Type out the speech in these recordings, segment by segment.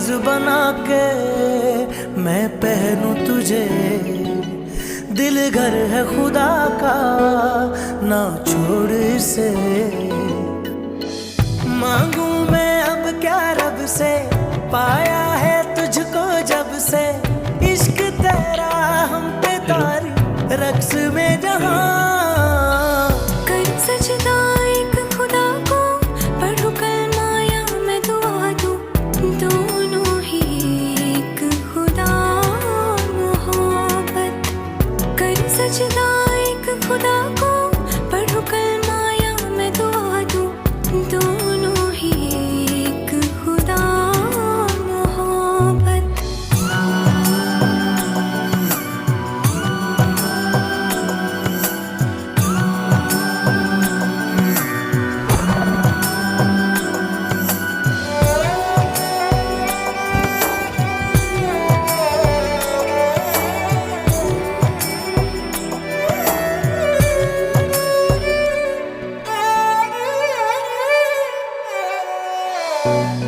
ताबीज बना के मैं पहनूं तुझे। दिल घर है खुदा का, ना छोड़ इसे। मांगू मैं अब क्या रब से, पाया है तुझको जब से। इश्क तेरा हम पे तारी रक्स में जहां। कर सजदा एक खुदा को, पढ़ूं कलमा या मैं दुआ दूं, दोनों ही एक खुदा मोहब्बत। कर सजदा एक खुदा को, पढ़ूं कलमा या मैं दुआ दूं, दोनों ही एक खुदा मोहब्बत।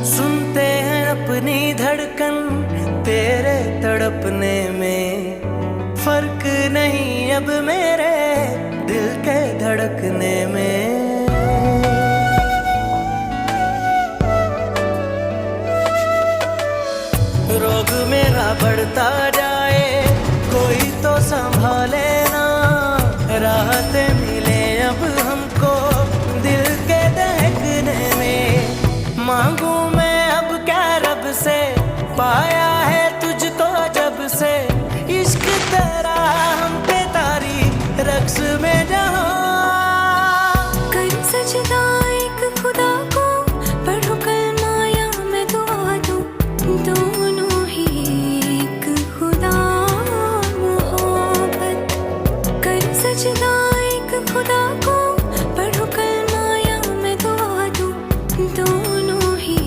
सुनते हैं अपनी धड़कन तेरे तड़पने में। फर्क नहीं अब मेरे दिल के धड़कने में। रोग मेरा बढ़ता जाए, कोई तो संभाले ना। राहतें मिले अब हमको दिल के दहकने में। मांगू मैं अब क्या रब से, पाया है तुझको जब से। इश्क तेरा हम पे तारी रक्स में जहां। कर सजदा एक खुदा को, पढ़ूं कलमा या मैं दुआ दूं, दोनों ही एक खुदा मोहब्बत। कर सजदा एक खुदा को, पढ़ूं कलमा या मैं दुआ दूं, दोनों ही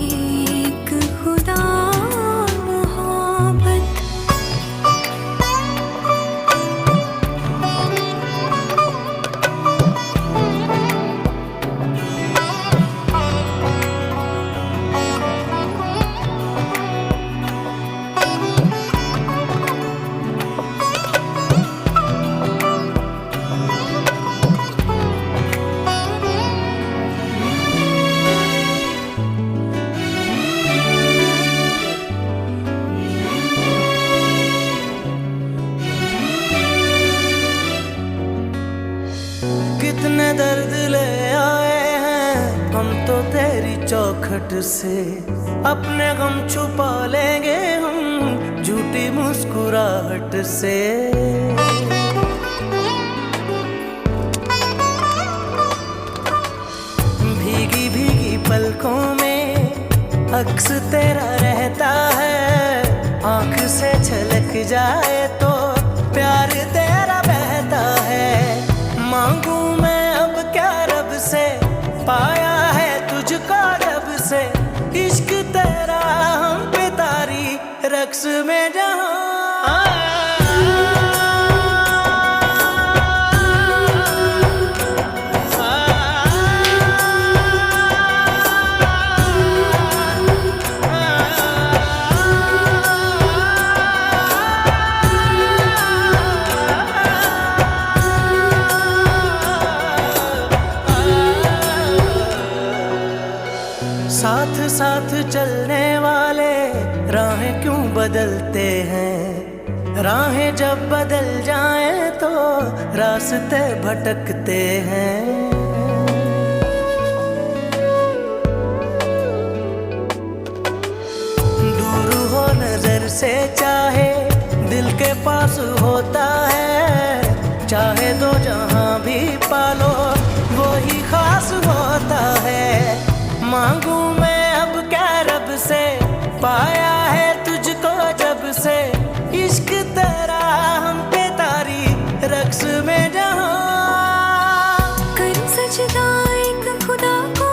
एक खुदा मोहब्बत। कितने दर्द ले आए हैं हम तो तेरी चौखट से। अपने गम छुपा लेंगे हम झूठी मुस्कुराहट से। भीगी भीगी पलकों में अक्स तेरा रहता है। आंख से छलक जाए तो प्यार तेरा बहता है। मांगू मैं अब क्या रब से, पाया है तुझको जब से। इश्क तेरा हम पे तारी रक्स में जहां। साथ साथ चलने वाले राहें क्यों बदलते हैं। राहें जब बदल जाएं तो रास्ते भटकते हैं। दूर हो नजर से चाहे दिल के पास होता है। चाहे दो जहां भी पालो वो ही खास होता है। मांगू मैं अब क्या रब से, पाया है तुझको जब से। इश्क तेरा हम पे तारी रक्स में जहां। कर सजदा एक खुदा को,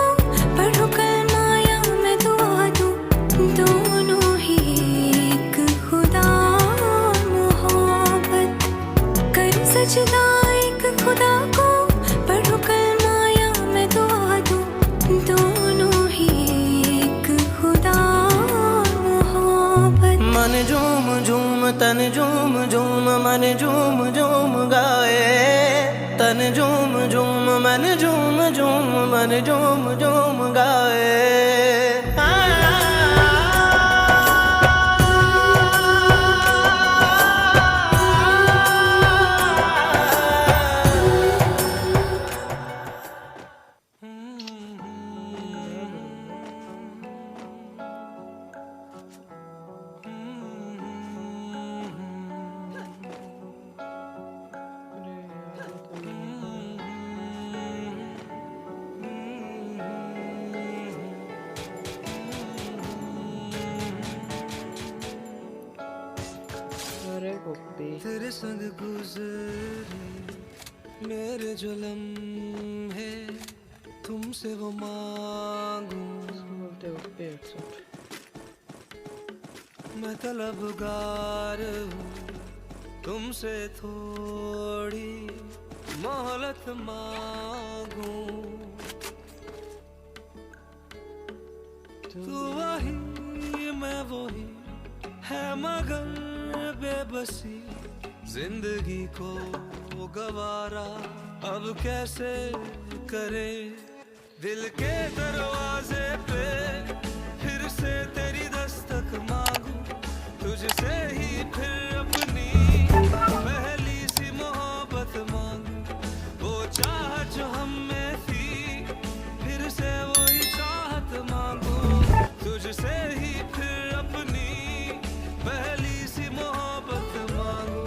पढ़ूं कलमा या मैं दुआ दूं, दोनों ही एक खुदा मोहब्बत। कर सजदा एक खुदा को, पढ़ूं कलमा या मैं दुआ दूं, दोनों ही एक खुदा मोहब्बत। मन झूम झूम तन झूम झूम मन झूम झूम गाए, तन झूम झूम मन झूम झूम मन झूम झूम गाए। तेरे संग गुजरे मेरे जो लम्हे, तुमसे वो मांगू मैं तलबगार हूँ, तुमसे थोड़ी मोहलत मांगू। तू वही मैं वही है मगर बेबसी, जिंदगी को गवारा अब कैसे करे। दिल के दरवाजे पे फिर से तेरी दस्तक मांगू, तुझसे ही फिर अपनी पहली सी मोहब्बत मांगू। वो चाहत जो हम में थी फिर से वही चाहत मांगू, तुझसे ही फिर अपनी पहली सी मोहब्बत मांगू।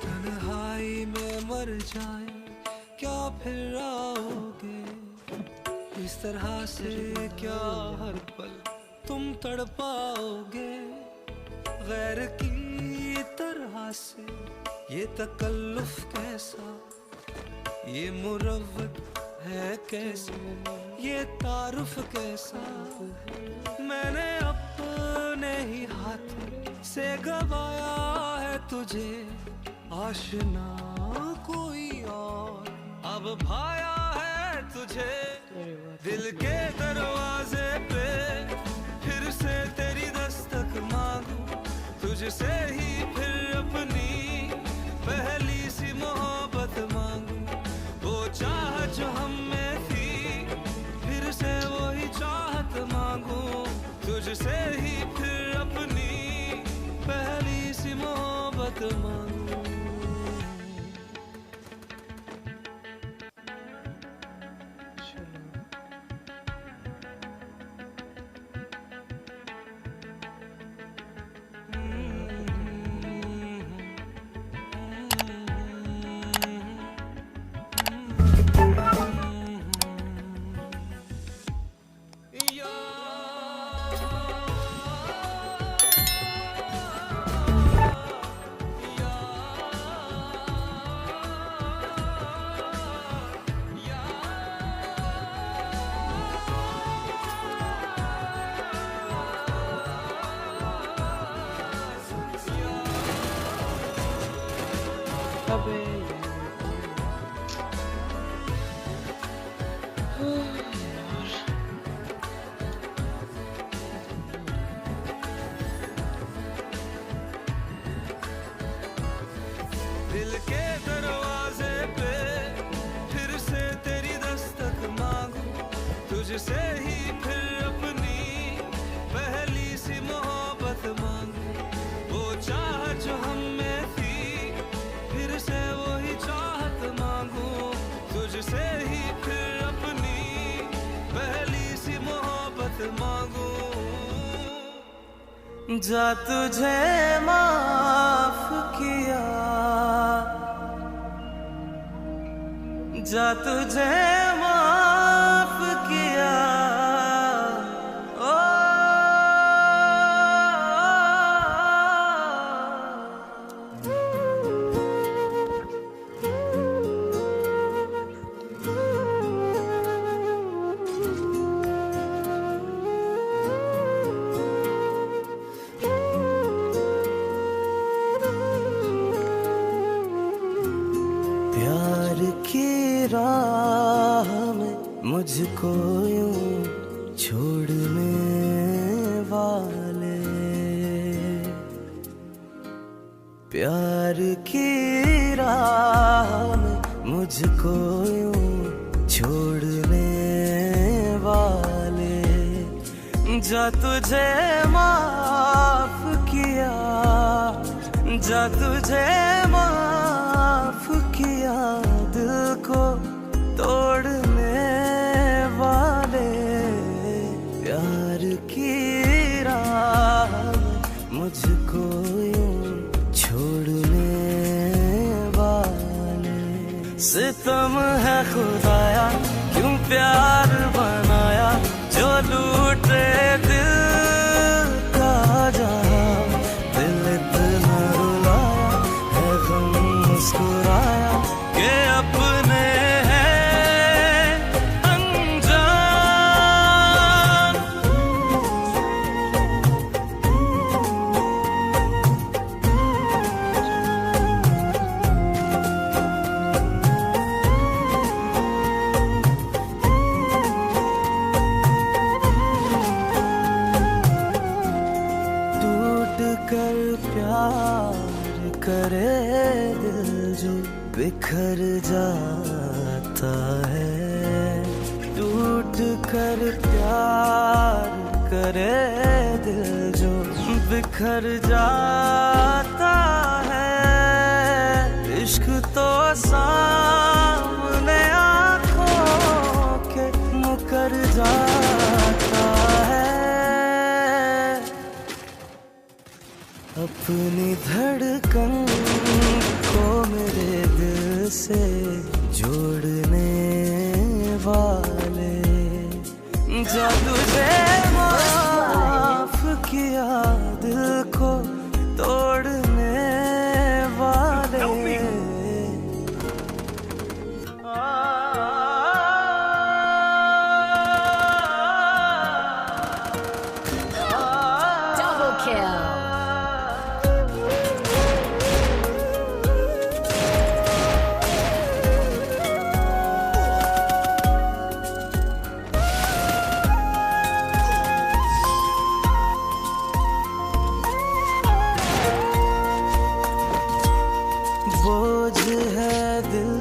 तन्हाई में मर जाए क्या फिर आओगे, इस तरह से क्या हर पल तुम तड़पाओगे। गैर की तरह से ये तकल्लुफ कैसा, ये मुरव्वत है कैसे, ये तारुफ कैसा। मैंने अपने ही हाथ से गवाया है तुझे, आशना कोई और अब भाया है तुझे। दिल के दरवाजे पे फिर से तेरी दस्तक मांगू, तुझसे ही फिर अपनी पहली सी मोहब्बत मांगू। वो चाहत जो हम में थी फिर से वही चाहत मांगू, तुझसे ही फिर अपनी पहली सी मोहब्बत मांगू। दिल के दरवाजे पे फिर से तेरी दस्तक मांगू, तुझसे ही फिर अपनी पहली सी मोहब्बत मांगू। वो चाहत जो हम में थी फिर से वही चाहत मांगू, तुझसे ही फिर अपनी पहली सी मोहब्बत मांगू। जा तुझे माफ किया, जा तुझे माफ किया, ओ की राह में मुझको यूं छोड़ने वाले, प्यार की राह में मुझको यूं छोड़ने वाले, जा तुझे माफ किया, जा तुझे माफ किया, दिल को तोड़ने वाले, प्यार की राह में मुझको यूं छोड़ने वाले। सितम है खुदाया क्यों प्यार बनाया, जो लूटे दिल का जहां, दिल इतना रुलाया है गम मुस्कुराया कि अपने हैं अनजान। कर प्यार करे दिल जो बिखर जाता है, टूट कर प्यार करे दिल जो बिखर जाता है, इश्क तो सामने आँखों के मुकर जाता है। अपनी धड़कन को मेरे दिल से जोड़ने वाले, जा तुझे माफ किया, दिल को तोड़ने वाले। Double kill. बोझ है दिल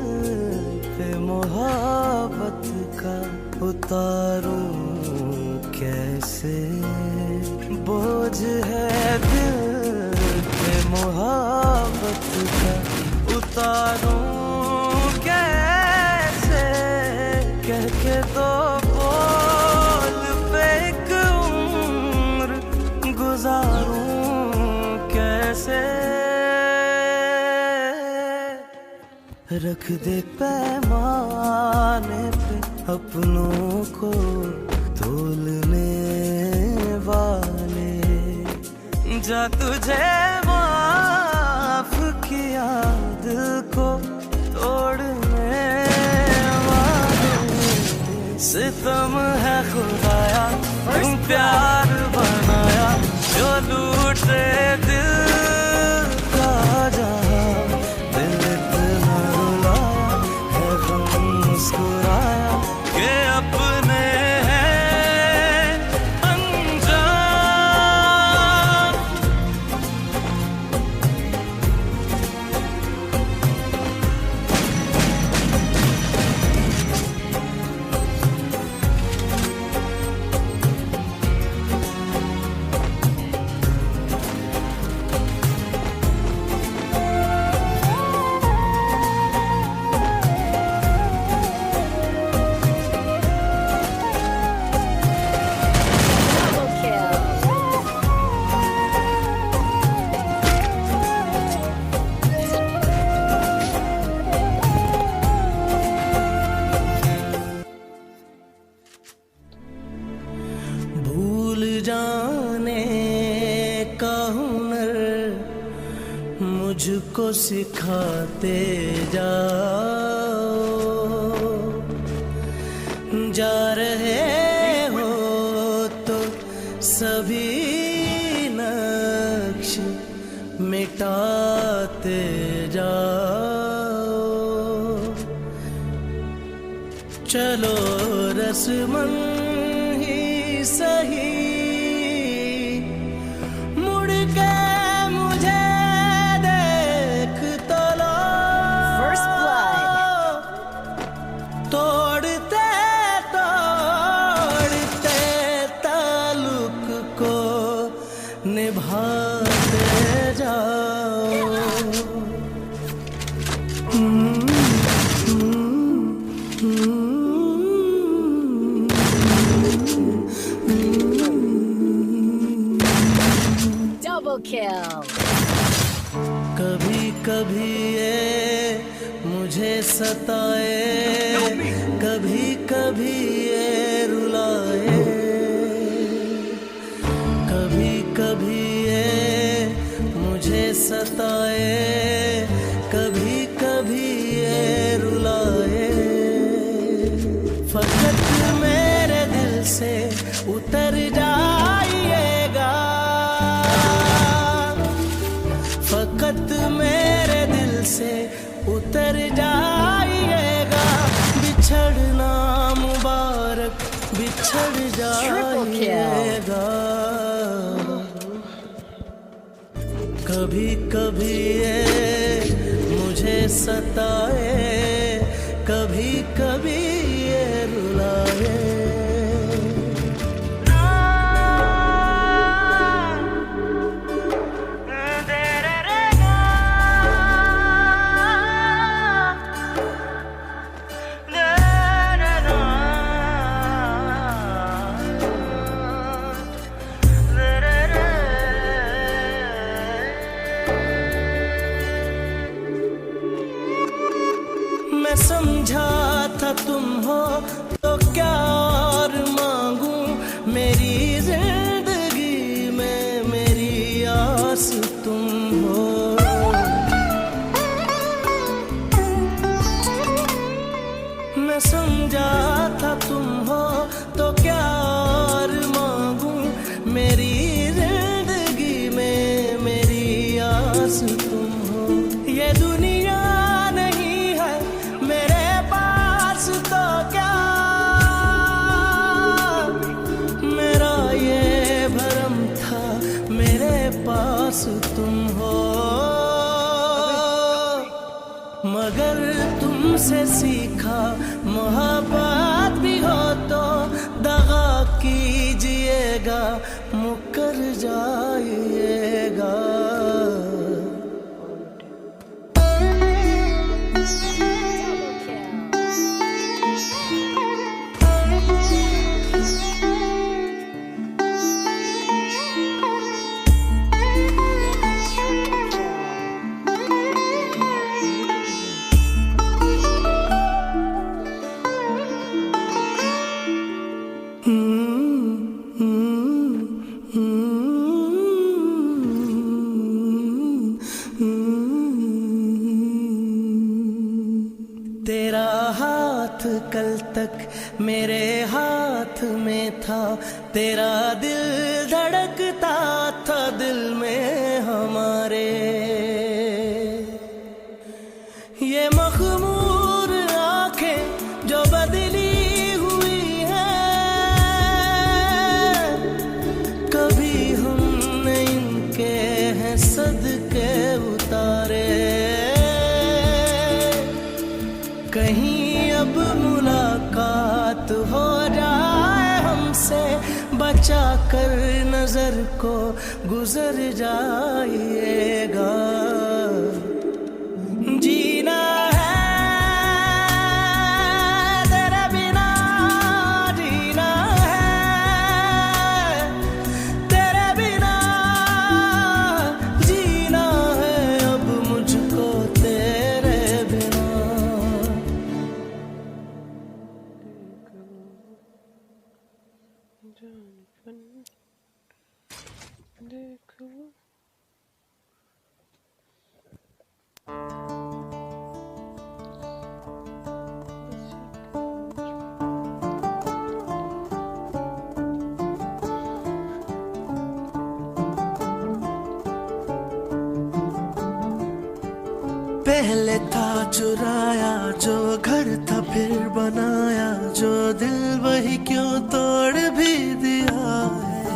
पे मोहब्बत का, उतारूं कैसे, बोझ है दिल पे मोहब्बत का, उतारूं कैसे, कह के तो बोल पे एक उम्र गुजारूं कैसे, रख दे पैमाने पे अपनों को तोलने वाले, जा तुझे माफ किया, दिल को तोड़ने वाले। सितम है खुदाया तुम प्यार बनाया, जो लूटे दिल का जहां, दिल इतना रुलाया है गम मुस्कुराया कि अपने हैं अनजान। भूल जाने का हुनर मुझको सिखाते जाओ, जा रहे हो तो सभी नक्श मिटाते जाओ, चलो रस्मन ही सही, मुड़ के मुझे देख तो लो। First blood. तोड़ते तोड़ते ताल्लुक को निभाते जाओ। Double kill. कभी कभी ये मुझे सताए, कभी कभी ये रुलाए, कभी कभी ये मुझे सताए, कभी कभी ये रुलाए। फकत मेरे दिल से उतर जाइएगा, फकत मेरे दिल से उतर जाइएगा। बिछड़ना मुबारक बिछड़ जाइएगा। कभी कभी ये मुझे सताए, कभी कभी ये रुलाए। मैं समझा था तुम हो तो क्या और मांगू, मेरी जिंदगी में मेरी आस तुम हो। मैं समझा था तुम हो तो क्या और मांगू, मेरी जिंदगी में मेरी आस तुम हो। ये दुनिया तो क्या मेरा ये भरम था, मेरे पास तुम हो। मगर तुमसे सीखा मोहब्बत भी हो तो दगा कीजिएगा, मुकर जाइएगा। तेरा हाथ कल तक मेरे हाथ में था, तेरा दिल धड़कता था दिल में हमारे। ये मखमूर आंखें जो बदली हुई हैं, कभी हमने इनके हैं सदके उतारे। कहीं अब मुलाकात हो जाए हमसे, बचा कर नजर को गुजर जाइएगा। जीना है तेरे बिना, जीना है तेरे बिना, जीना है अब मुझको तेरे बिना। देखो पहले था चुराया जो घर था फिर बनाया, जो दिल वही क्यों तोड़ भी दिया है।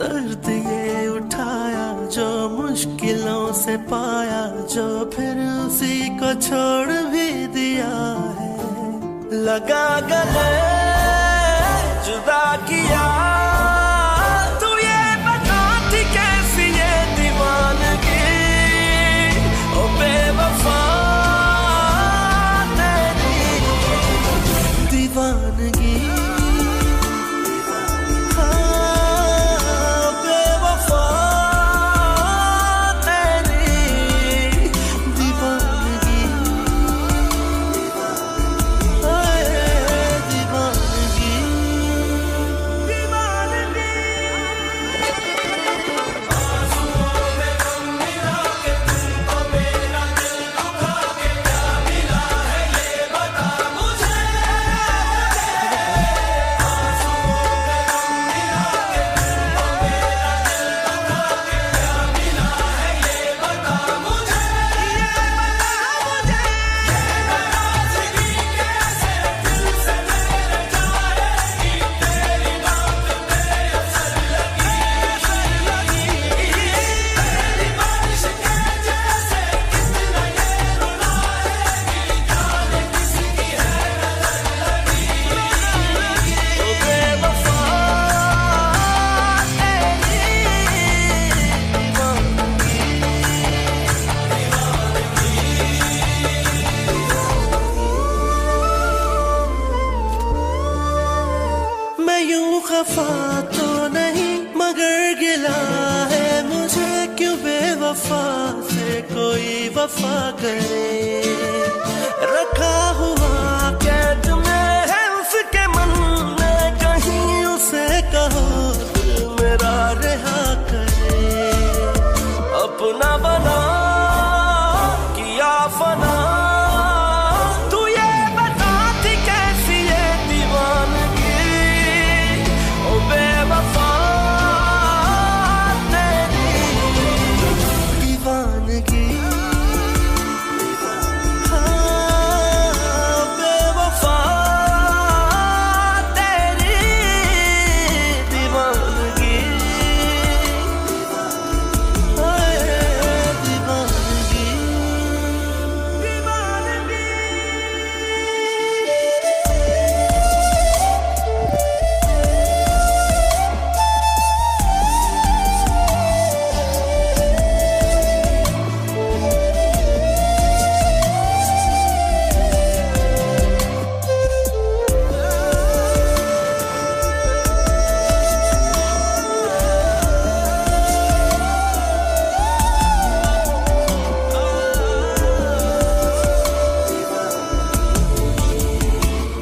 दर्द ये उठाया जो मुश्किलों से पाया, जो फिर उसी को छोड़ भी दिया है। लगा गले जुदा किया, तू ये बता थी कैसी ये दीवानगी, ओ बेवफा तेरी दीवानगी। हाँ, बेवफा तेरी दीवानगी। हाय दीवानगी, दीवानगी। आंसुओं में गम मिला के तुमको मेरा दिल दुखा के क्या मिला है ये बता मुझे। आंसुओं में गम मिला के तुमको मेरा दिल दुखा के क्या मिला है ये बता मुझे। ये बता मुझे, ये नाराज़गी कैसे दिल से मेरे जाएगी, तेरी बात बेअसर लगी, तेरी बारिश के जैसे कितना ये रुलाएगी, जाने किसकी है नजर लगी। ओ बेवफा तेरी दीवानगी। मैं यूं खफा तो नहीं मगर गिला है मुझे, क्यों बेवफा से कोई वफा करे। रखा हुआ कैद में है उसके मन में, कहीं उसे कहो दिल मेरा रहा करे। अपना बना किया फना, तू ये बता थी कैसी ये दीवानगी, ओ बेवफा तेरी दीवानगी। हाँ, बेवफा तेरी दीवानगी। हाय दीवानगी, दीवानगी।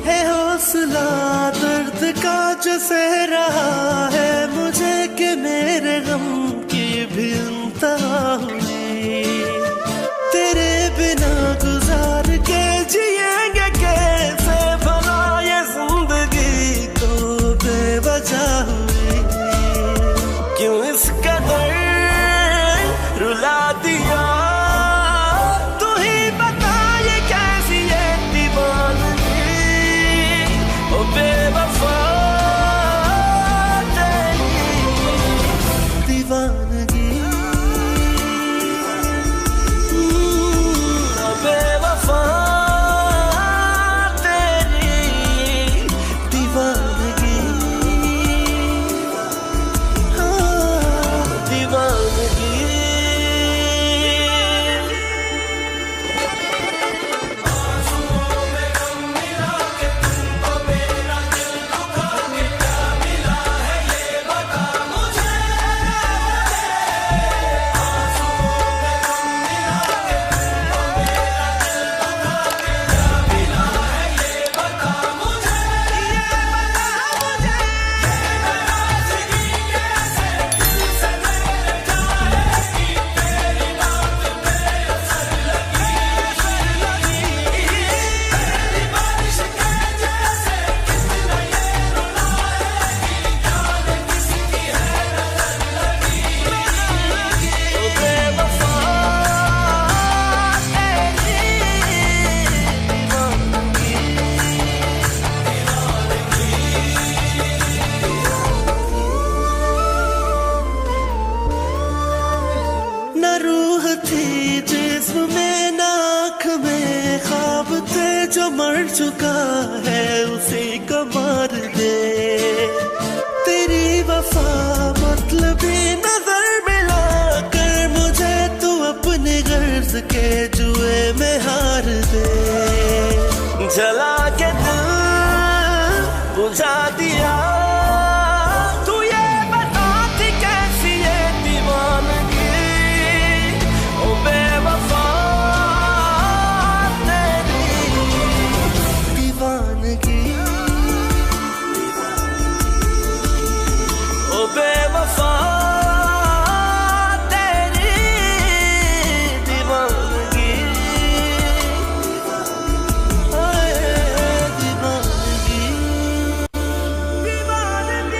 है हौसला दर्द का जो सह रहा है मुझे, कि मेरे गम की भी इंतहा हुई। तेरे बिना गुजार के जिएंगे कैसे भला, ये जिंदगी तो बेवजह हुई। क्यों इस कदर रुला दिया, तू ही बता ये कैसी ये दीवानगी, ओ बेवफा तेरी दीवानगी। जो मर चुका है उसी को मार दे। तेरी वफा मतलबी नजर मिला कर मुझे तू अपने गर्ज के जुए में हार दे। जला के दिल बुझा दिया तू ये बता थी कैसी ये दीवानगी ओ बेवफा बेवफा तेरी दीवानगी दीवानगी दीवानगी।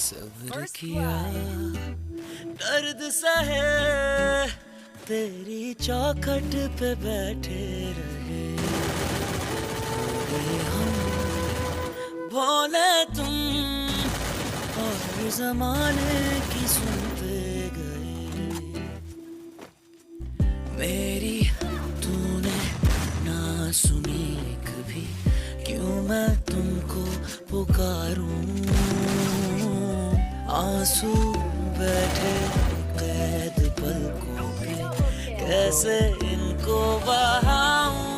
सब्र किया दर्द सहे तेरी चौखट पे बैठे रहे। हम बोले तुम और जमाने की सुनते गए। मेरी तूने ना सुनी कभी क्यों मैं तुमको पुकारूं। आंसू बैठे कैद पलकों पे कैसे इनको बहाऊं।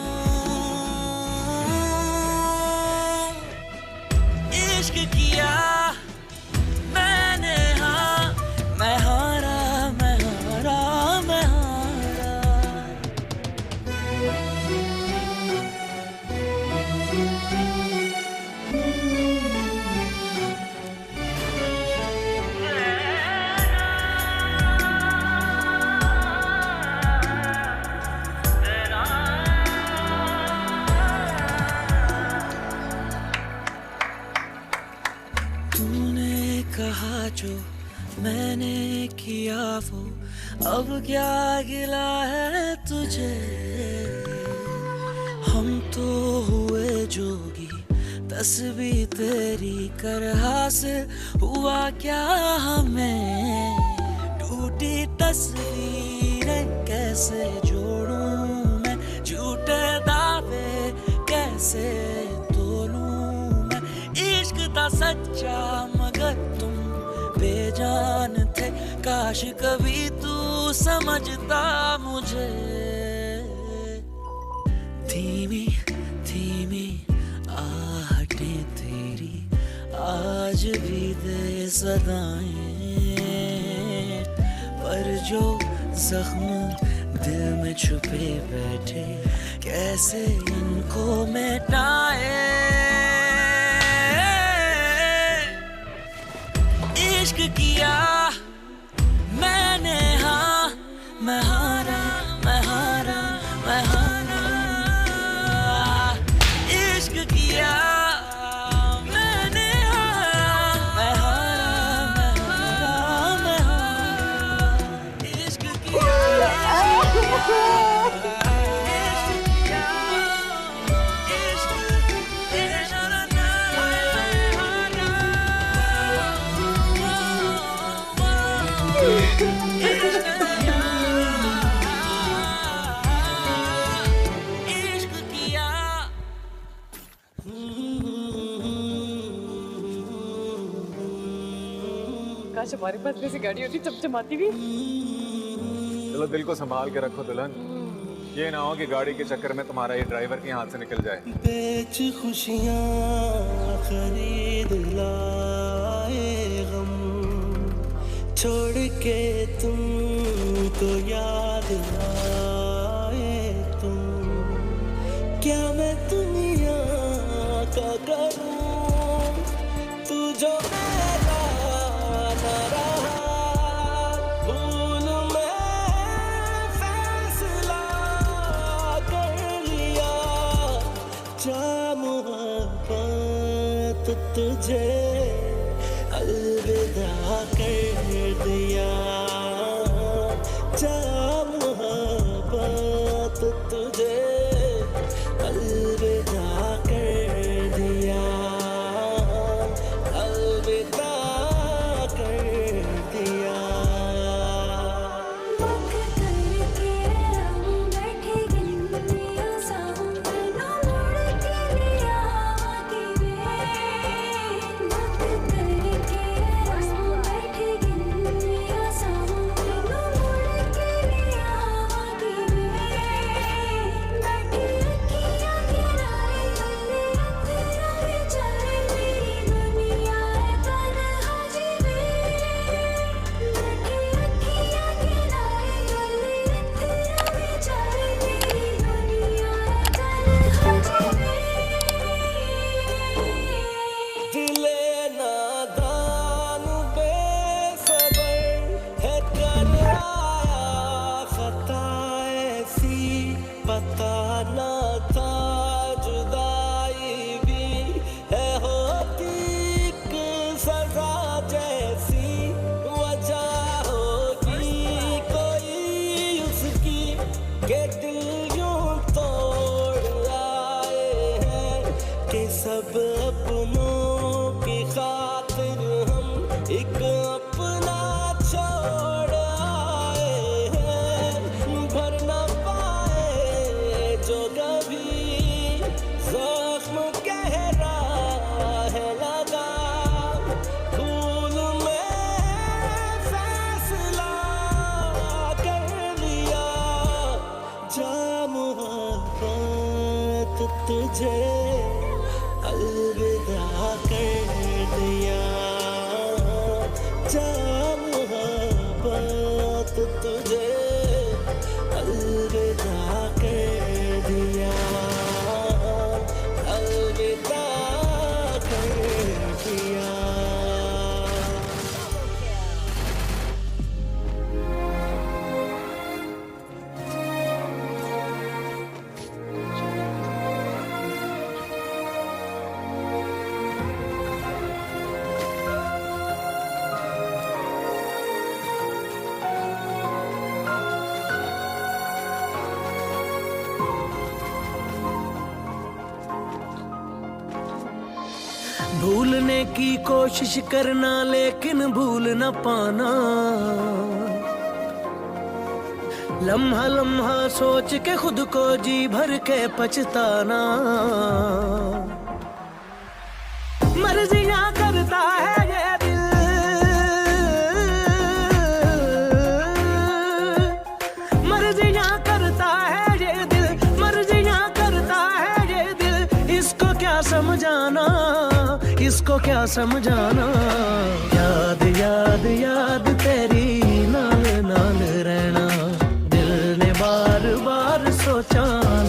इश्क किया मैंने हाँ मैं हारा मैं हारा मैं हारा। कहा जो मैंने किया वो अब क्या गिला है तुझे। हम तो हुए जोगी तस्वीर तेरी कर हासिल हुआ क्या हमें। टूटी तस्वीरें कैसे जोड़ूं मैं झूठे दावे कैसे तोलूं मैं। इश्क था सच्चा मगर तुम बेजान थे काश कभी तू समझता मुझे। धीमी धीमी आहटें तेरी आज भी दे सदाएं पर जो जख्म दिल में छुपे बैठे कैसे इनको मिटाए। इश्क किया मैंने हाँ मैं हारा मैं हारा मैं हारा। इश्क किया मैंने हाँ मैं हारा मैं हारा मैं हारा। इश्क किया काश हमारे पास वैसी गाड़ी होती चमचमाती भी। चलो दिल को संभाल के रखो दुल्हन, ये ना हो कि गाड़ी के चक्कर में तुम्हारा ये ड्राइवर के हाथ से निकल जाए। बेच खुशियाँ खरीद लाए गम छोड़ के तुमको याद आए तुम। क्या मैं दुनिया का करूं तू जो मेरा ना रहा। भूल मैं फैसला कर लिया जा मोहब्बत तुझे अलविदा कर दिया। वक्त तुझे अलविदा कह दिया, अलविदा कह दिया। भूलने की कोशिश करना लेकिन भूल न पाना, लम्हा लम्हा सोच के खुद को जी भर के पछताना। मर्जियां करता है ये दिल, मर्जियां करता है ये दिल, मर्जियां करता है ये दिल। इसको क्या समझाना, इसको क्या समझाना। याद याद याद तेरी नाल नाल रहना, दिल ने बार बार सोचा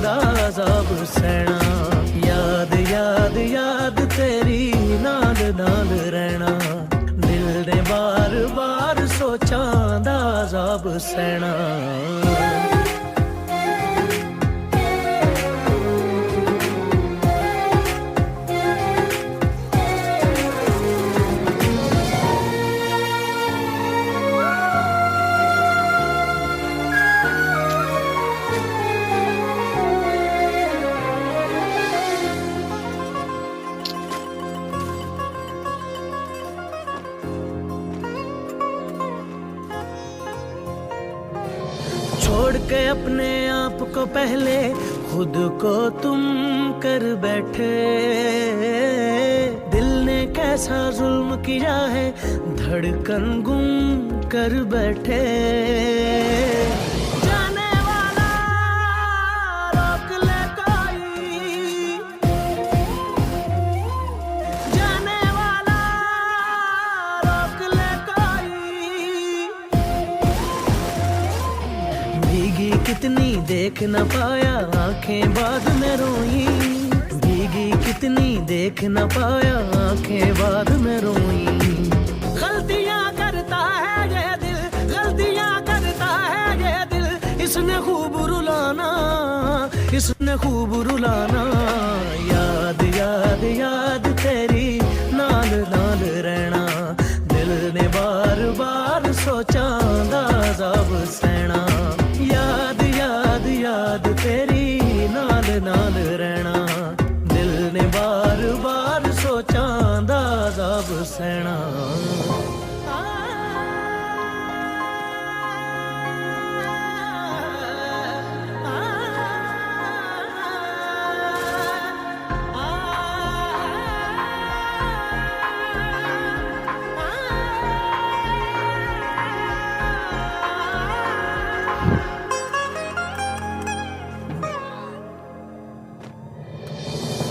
दाज़ाब सहना। याद याद याद तेरी नाल नाल रहना, दिल ने बार बार सोचा दाज़ाब सहना। छोड़ के अपने आप को पहले खुद को तुम कर बैठे। दिल ने कैसा जुल्म किया है, धड़कन गुम कर बैठे। जाने वाला रोक ले कोई, जाने वाला रोक ले कोई। भीगी कितनी देख न पाया, आंखें बाद में रोई। भीगी कितनी देख न पाया, आंखें बाद में रोई। गलतियां करता है ये दिल, गलतियां करता है ये दिल। इसने खूब रुलाना, इसने खूब रुलाना। याद याद याद तेरी नाल नाल रहना, दिल ने बार बार सोचा दाज़ाब सहना। याद याद याद तेरी नाल नाल रहना, दिल ने बार बार सोचा दाज़ाब सहना।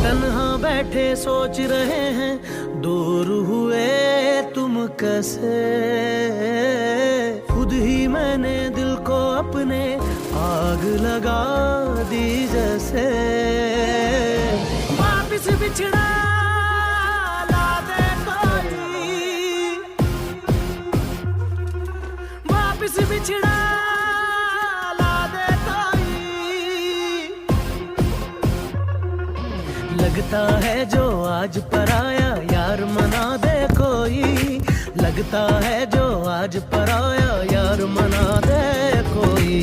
तन्हा बैठे सोच रहे हैं, दूर हुए तुम कैसे। खुद ही मैंने दिल को अपने आग लगा दी जैसे। वापिस बिछड़ा ला दे कोई, वापिस बिछड़ा ला दे कोई। लगता है जो आज पराया यार मना दे कोई। लगता है जो आज पराया यार मना दे कोई।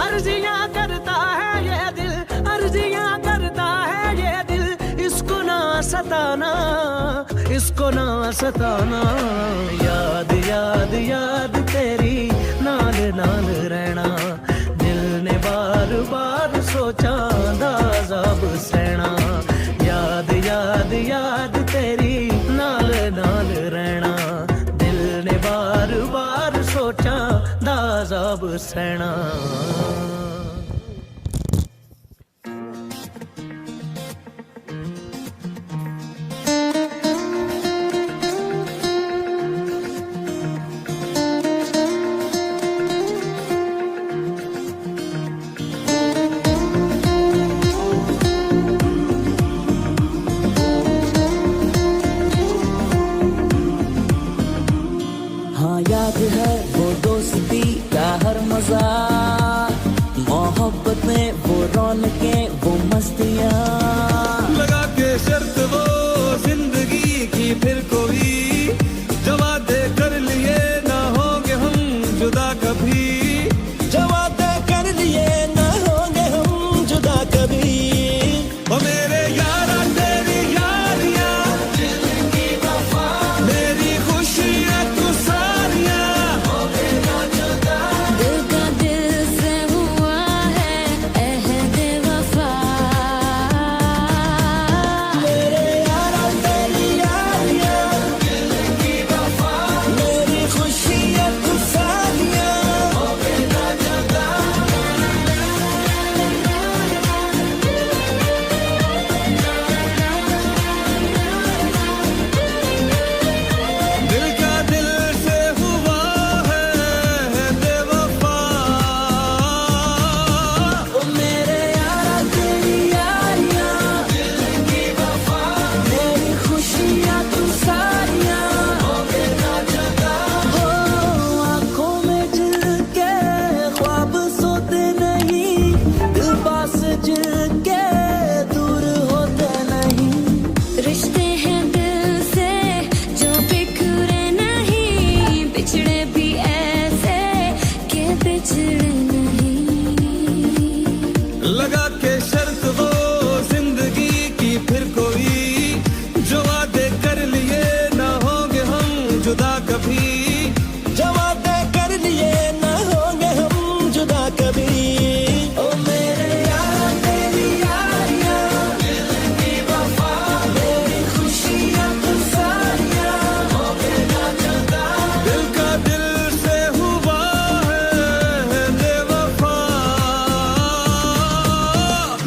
अर्जियां करता है ये दिल, अर्जियां करता है ये दिल। इसको ना सताना, इसको ना सताना। याद याद याद तेरी नाल नाल रहना, दिल ने बार बार सोचा दाज़ाब सहना। याद याद याद तेरी नाल नाल रहना, दिल ने बार बार सोचा दाज़ाब सहना। चिड़े नहीं। लगा के शर्त वो जिंदगी की फिर कोई, जो वादे कर लिए ना होंगे हम जुदा कभी, जो वादे कर लिए ना होंगे हम जुदा कभी। ओ मेरे यार तेरी यारियां, दिल की वफा, मेरी खुशियां तू सारियां, होके ना जुदा। दिल का दिल से हुआ है बेवफा,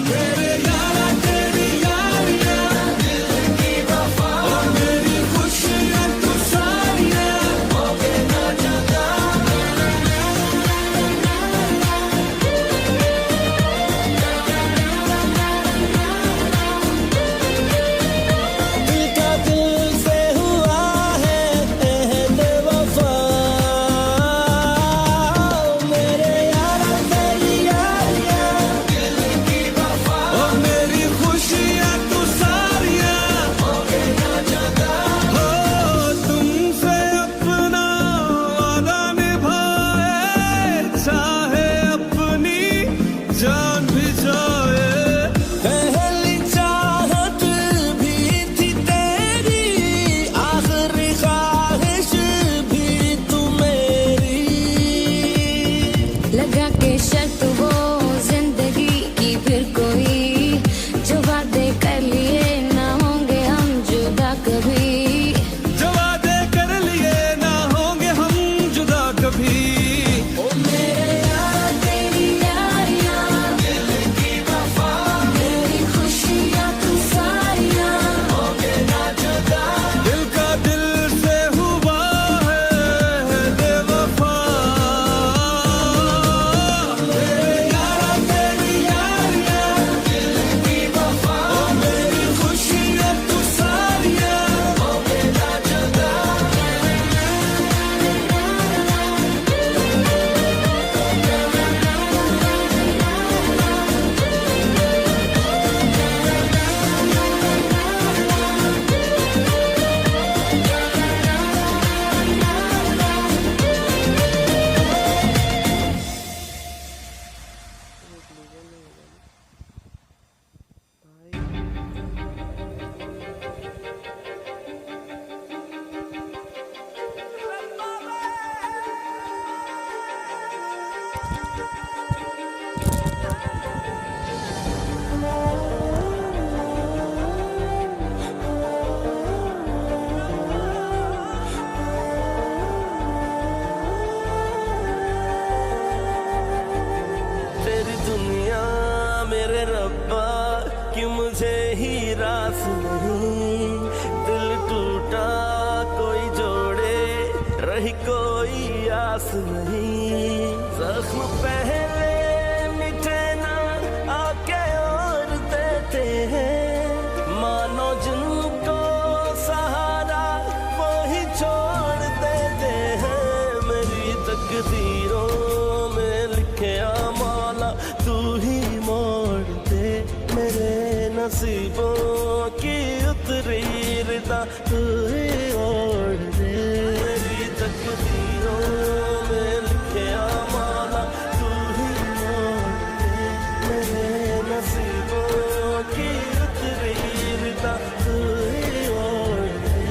मेरे यार तेरी यारियां, दिल की वफा, मेरी खुशियां तू सारियां, होके ना जुदा। दिल का दिल से हुआ है बेवफा, मेरे यारा तेरी यारियां, दिल की वफा, और मेरी खुशियां तू सारियां, होके ना जुदा। हो तुमसे अपना वादा निभाए, चाहे अपनी जान भी जाए। पहली चाहत भी थी तेरी, आखिरी ख्वाहिश भी तू मेरी। लगा के शर्त वो जिंदगी की फिर कोई, जो वादे कर लिए ना होंगे हम जुदा कभी। जो वादे कर लिए ना होंगे हम जुदा कभी। ओ मेरे यार तेरी यारियां, दिल की वफा, मेरी खुशियां तू सारियां, होके ना जुदा। दिल का दिल से हुआ है बेवफा, मेरे यार तेरी यारियां, दिल की वफा, मेरी खुशियां तू सारियां, होके ना जुदा। तेरी दुनिया मेरे रब्बा कि मुझे ही रास नहीं, दिल टूटा कोई जोड़े रही कोई आस नहीं। जख्म पहले मिटे ना आके और देते हैं, मानो जिनको सहारा वो ही छोड़ देते हैं। मेरी तकदीरों में लिखे मौला तू ही मोड़ दे, मेरे नसीबों की उतरी रिदा तू ही ओढ़ दे। मेरी तकदीरों में लिखे मौला तू ही मोड़ दे, मेरे नसीबों की उतरी रिदा तू ही ओढ़ दे।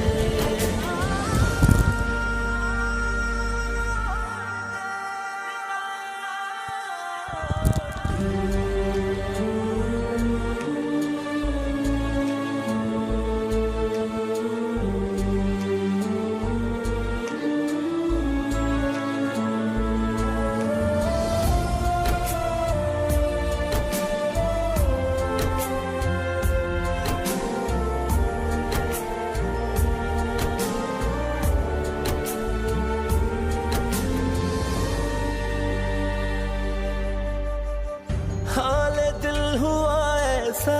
हाले दिल हुआ ऐसा,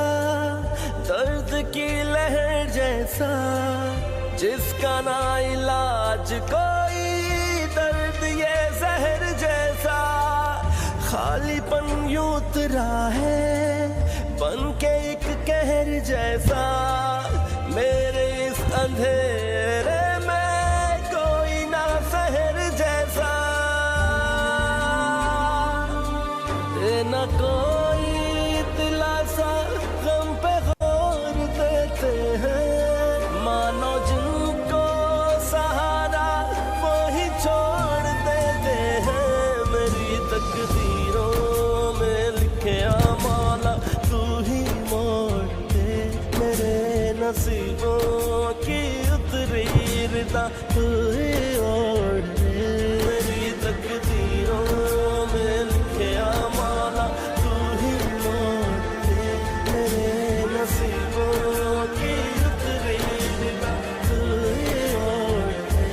दर्द की लहर जैसा, जिसका ना इलाज कोई, दर्द ये जहर जैसा। खालीपन यूं उतरा है बन के एक कहर जैसा, मेरे इस अंधेरे में कोई ना शहर जैसा। नसीबों की उतरी रिदा तू ही ओढ़ दे मेरी तकदीरों में लिखे माला तू ही मोड़ दे मेरे नसीबों की उतरी रिदा तू ही ओढ़ दे।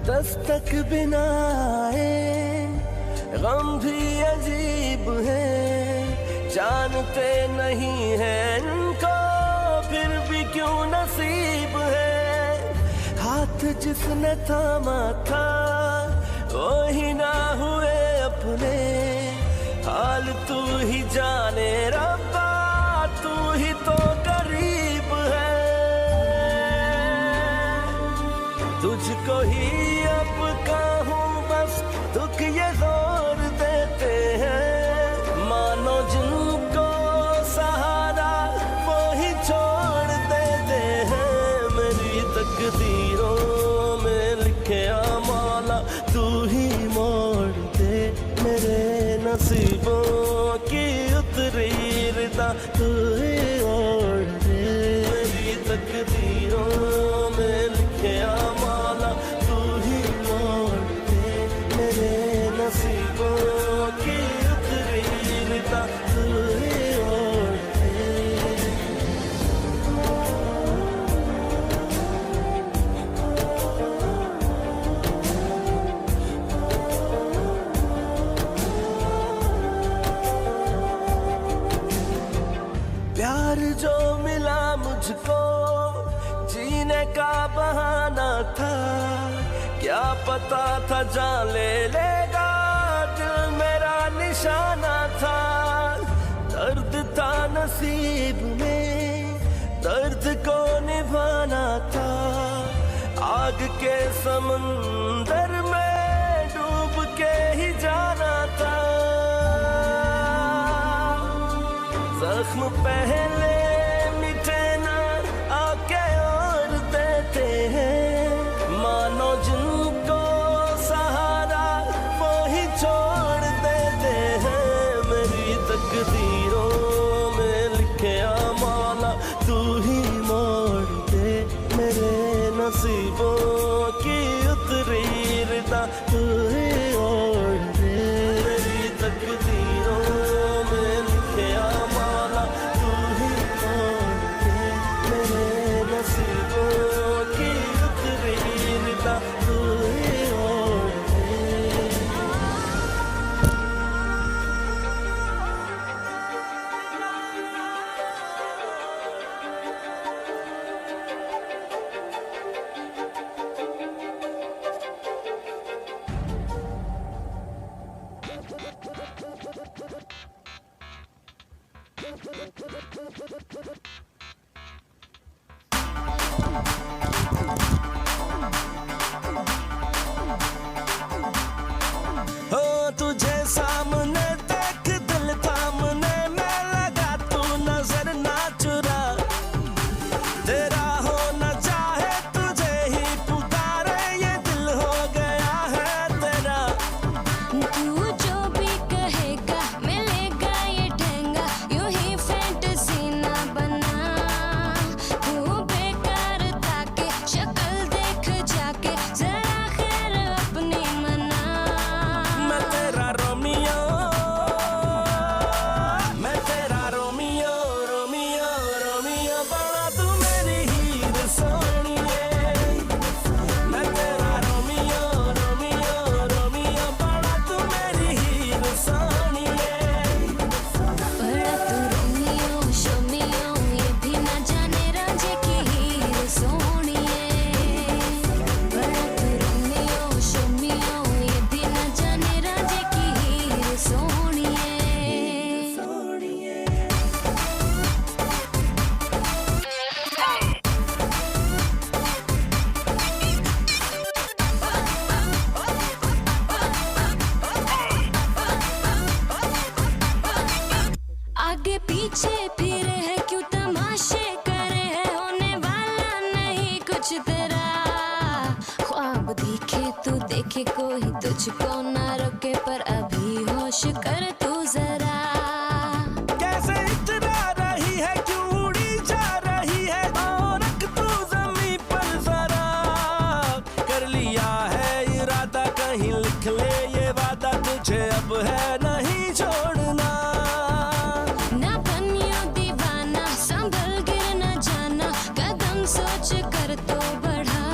दस्तक बिना आए गम भी अजीब है जानते नहीं है इनको फिर भी क्यों नसीब है हाथ जिसने थामा था वो ही ना हुए अपने हाल तू ही जाने रब्बा तू ही तो करीब है तुझको ही अब कहूँ बस दुख ये जोर देते हैं मानो जिनको सहारा वो ही छोड़ देते हैं मेरी तकदीरों में लिखे माला तू ही मोड़ दे मेरे नसीबों की उतरी रिदा तू ही ओढ़ दे मेरी तकदीरों में लिखे माला तू ही मोड़ दे मेरे नसीबों की उतरी रिदा तू ही ओढ़ दे। प्यार जो मिला मुझको जीने का बहाना था क्या पता था जान ले लेगा दिल मेरा निशाना था दर्द था नसीब में दर्द को निभाना था आग के समंदर में डूब के ही जाना था जख्म पहले मिटे ना आके और देते हैं मानो जिनको सहारा वो ही छोड़ देते हैं मेरी तकदीरों में लिखे माला तू ही मोड़ दे मेरे नसीबों की उतरी रिदा तू ही ओढ़ दे मेरी तकदीरों में लिखे माला तू देखे कोई तुझको ना रोके, पर अभी होश कर तू जरा। कैसे इतना रही है, क्यों उड़ी जा रही है, और रख तू जमीन पर जरा। कर लिया है इरादा, कहीं लिख ले ये वादा, तुझे अब है नहीं छोड़ना। ना बनियो दीवाना, संभल गिर न जाना, कदम सोच कर तो बढ़ा।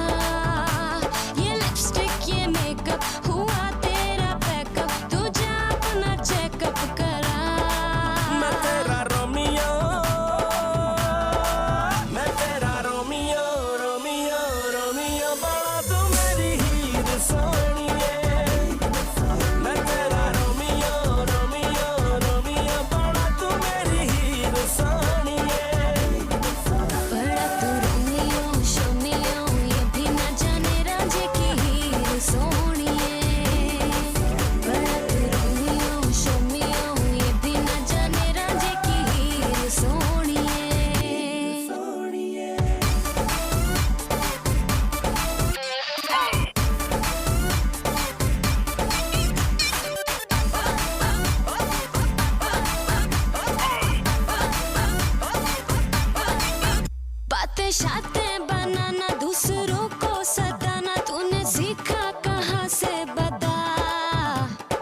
ये लिपस्टिक ये मेकअप हुआ तेरा पैकअप, तू जा अपना चेकअप करा। मैं तेरा रोमियो, मैं तेरा रोमियो, रोमियो रोमियो, बड़ा तू मेरी हीर सोनिए। मैं तेरा रोमियो, रोमियो रोमियो, बड़ा तू मेरी हीर सोनिए। बड़ा तू रोमियो शोमियो, ये भी न जाने रांझे की हीर सोनिए। बड़ा तू रोमियो शोमियो, ये भी न जाने रांझे की हीर सोनिए। बातें शातें बनाना, दूसरों को सताना, तूने सीखा कहाँ से बता।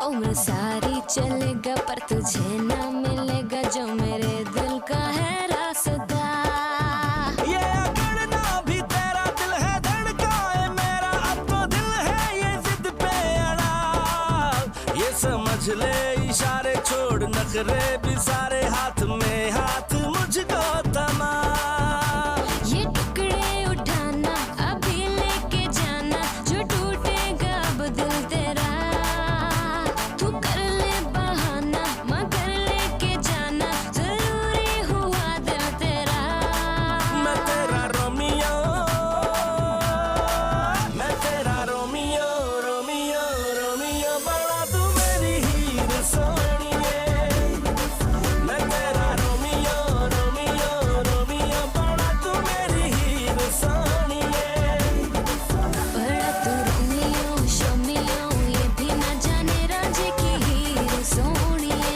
उम्र सारी चलेगा पर तुझे ना मिलेगा जो मेरे दिल का है रास्ता। ये अकड़ना भी तेरा दिल है, धड़का है मेरा, अब तो दिल है ये जिद पे अड़ा। ये समझ ले इशारे छोड़ नखरे भी सारे, हाथ में हाथ मुझको थमा। ये टुकड़े उठाना अभी लेके जाना, जो टूटेगा अब दिल तेरा। तू कर ले बहाना मगर लेके जाना, जरूरी हुआ दिल तेरा। मैं तेरा रोमियो, मैं तेरा रोमियो, रोमियो रोमियो, बड़ा तू मेरी हीर सोनिए। मैं तेरा रोमियो, रोमियो रोमियो, बड़ा तू मेरी हीर सोनिए। बड़ा तू रोमियो शोमियो, ये भी न जाने रांझे की हीर सोनिए।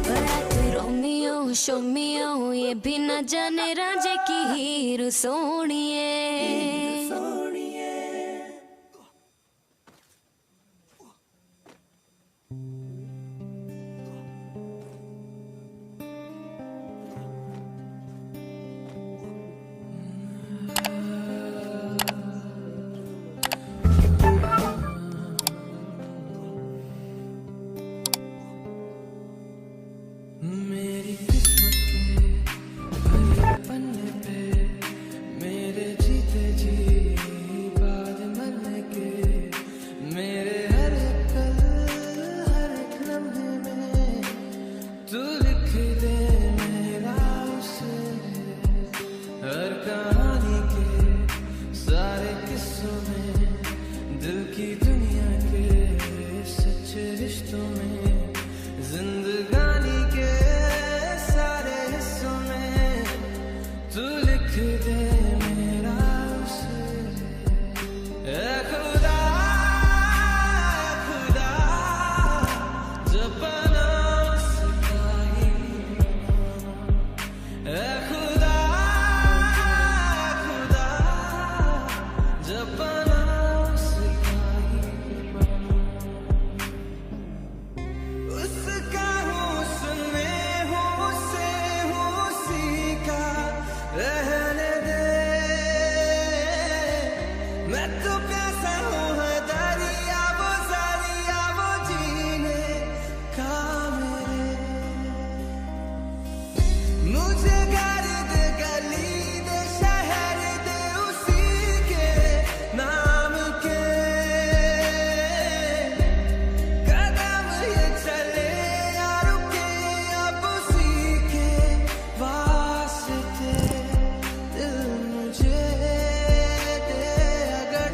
बड़ा तू रोमियो शोमियो, ये भी न जाने रांझे की हीर सोनिए। मेरी किस्मत के भरे पन्ने पे, मेरे जीते जी बाद मरने के, मेरे हर एक पल हर एक लम्हे में तू लिख दे मेरा उसे। हर कहानी के सारे किस्सों में, दिल की दुनिया के सच्चे रिश्तों में, जिंदगानी के सारे हिस्सों में तू लिख दे मेरा उसे। ऐ खुदा, खुदा, जब बना उसका ही। ऐ खुदा, खुदा, जब बना उसका ही। उसका उसमें हूँ, उससे हूँ, उसी का रहने दे। मैं तो प्यासा हूँ, है दरिया वो जरिया वो जीने का मेरे। मुझे घर दे, गली दे, शहर दे, उसी के नाम के। कदम ये चले या रुके, अब उसी के वास्ते। दिल मुझे दे अगर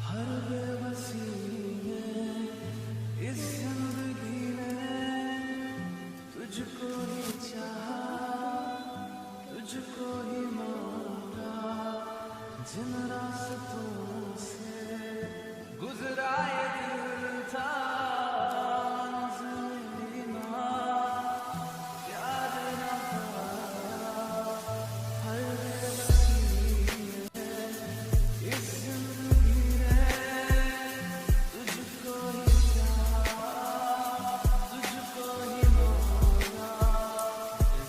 हर बेबसी में इस जिंदगी में तुझको ही चाहा, तुझको ही मांगा, जिन रास्तों से गुजरा ये दिल था मंजिल ना, प्यार ना पाया। हर बेबसी में इस जिंदगी तुझको ही चाहा, तुझको ही मांगा,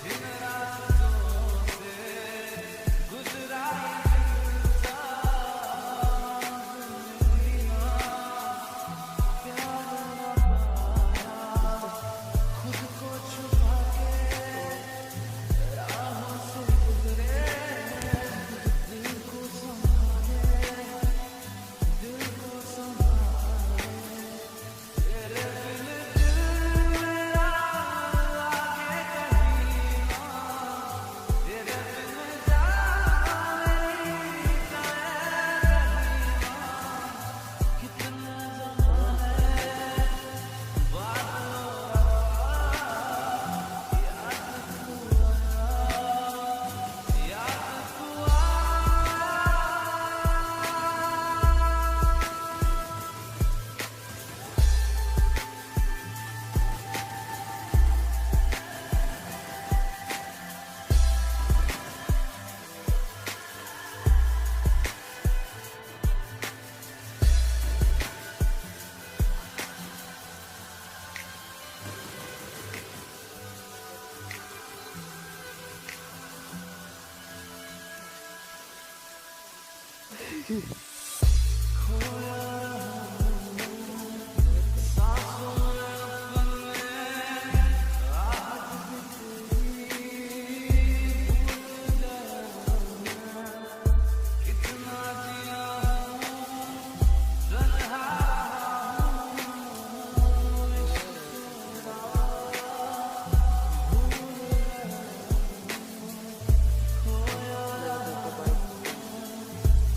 जिन रास्तों से गुजरा ये दिल था मंजिल ना, प्यार ना पाया। खुद को छुपा के राहों से गुजरे, दिल को संभाले, दिल को संभाले। तेरे बिन दिल मेरा लागे कहीं ना, तेरे बिन जान मेरी जाए कहीं ना। कितने ज़माने बाद याद तू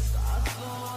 सांसों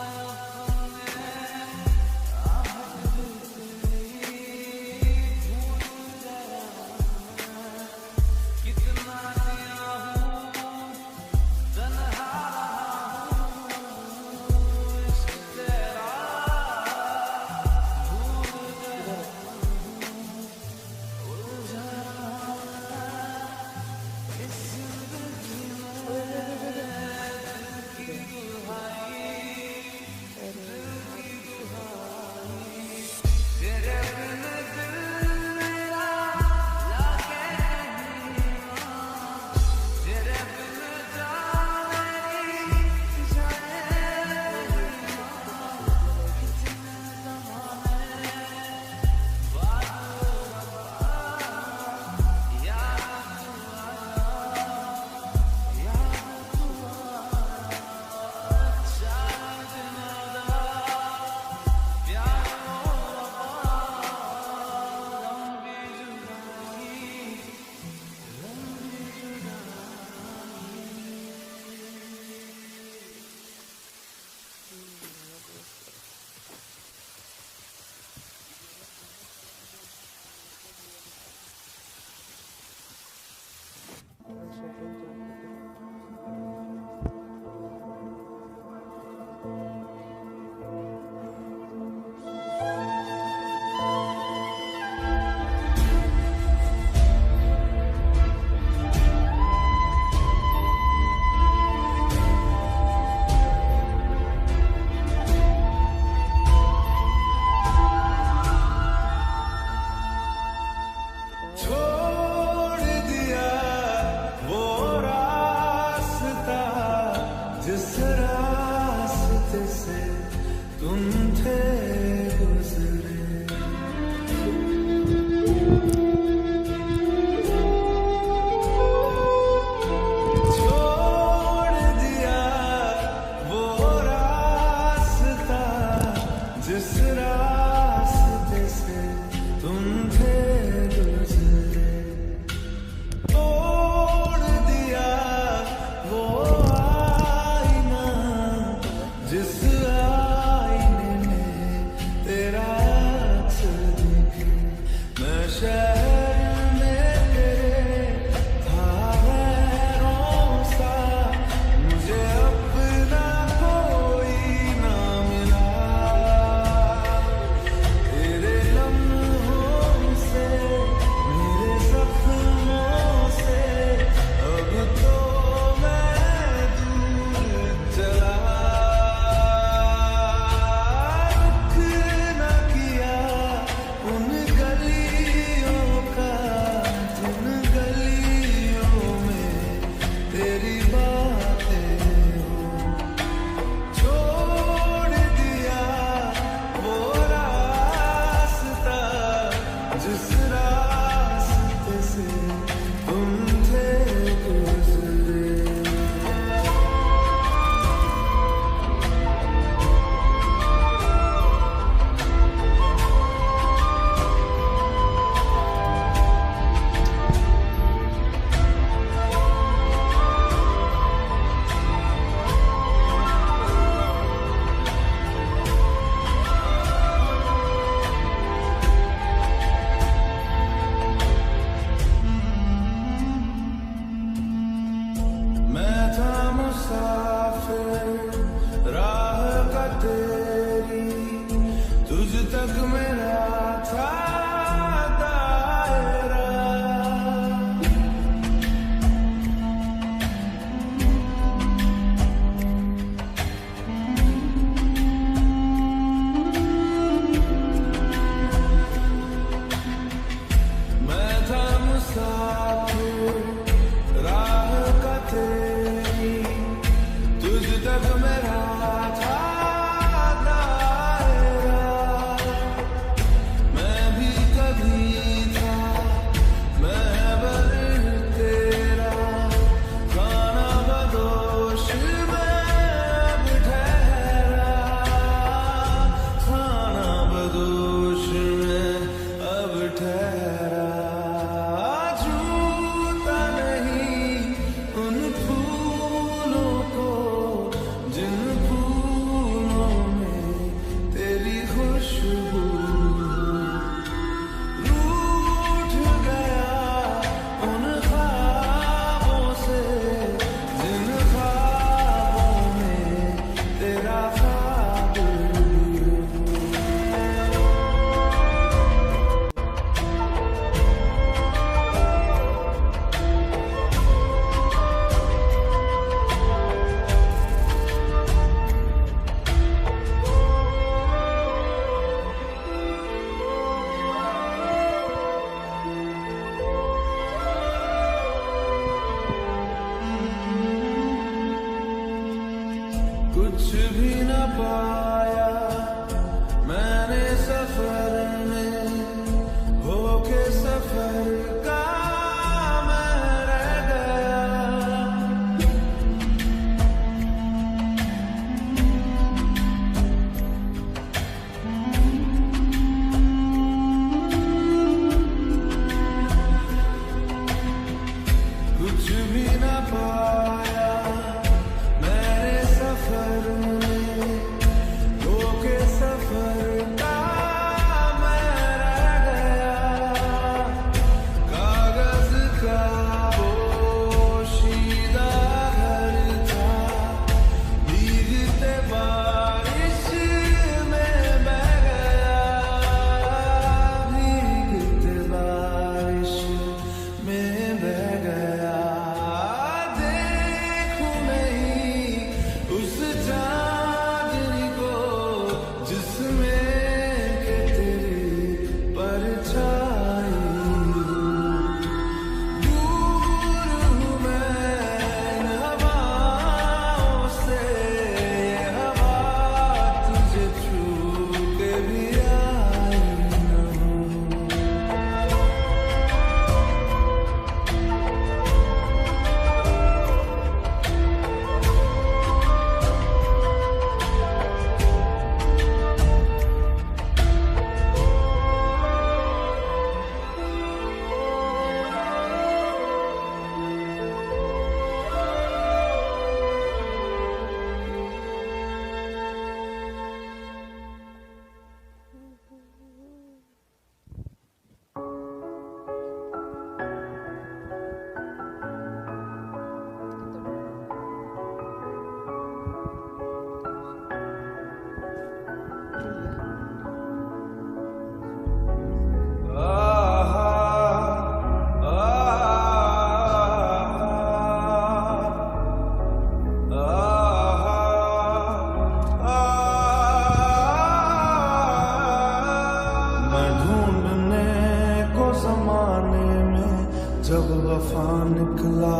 जब वफा निकला,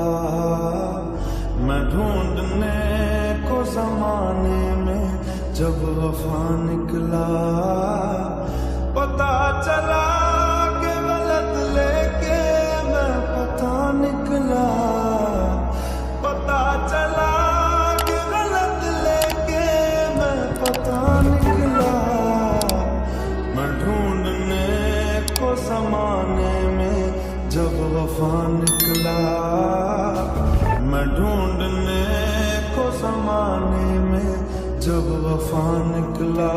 मैं ढूंढने को जमाने में जब वफा निकला, पता चला कि गलत लेके मैं पता निकला, पता चला कि गलत लेके मैं पता निकला, मैं ढूंढने को जमाने में जब वफा निकला, मैं ढूंढने को जमाने में जब वफा निकला।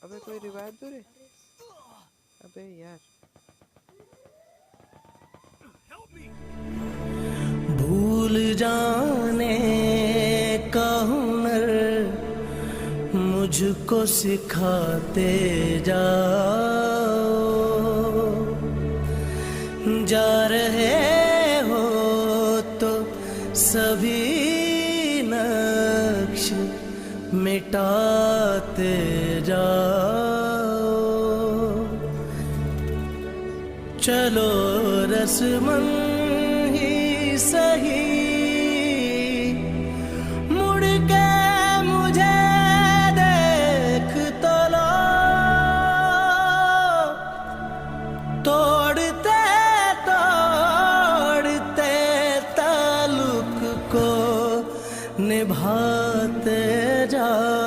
अबे कोई रिवाइव दो रे। अबे यार भूल जाने का हुनर मुझको सिखाते जाओ, जा रहे हो तो सभी न मिटाते जाओ। चलो रस्मन ही सही, मुड़ के मुझे देख तो लो। तोड़ते तोड़ते ताल्लुक को निभाते जाओ।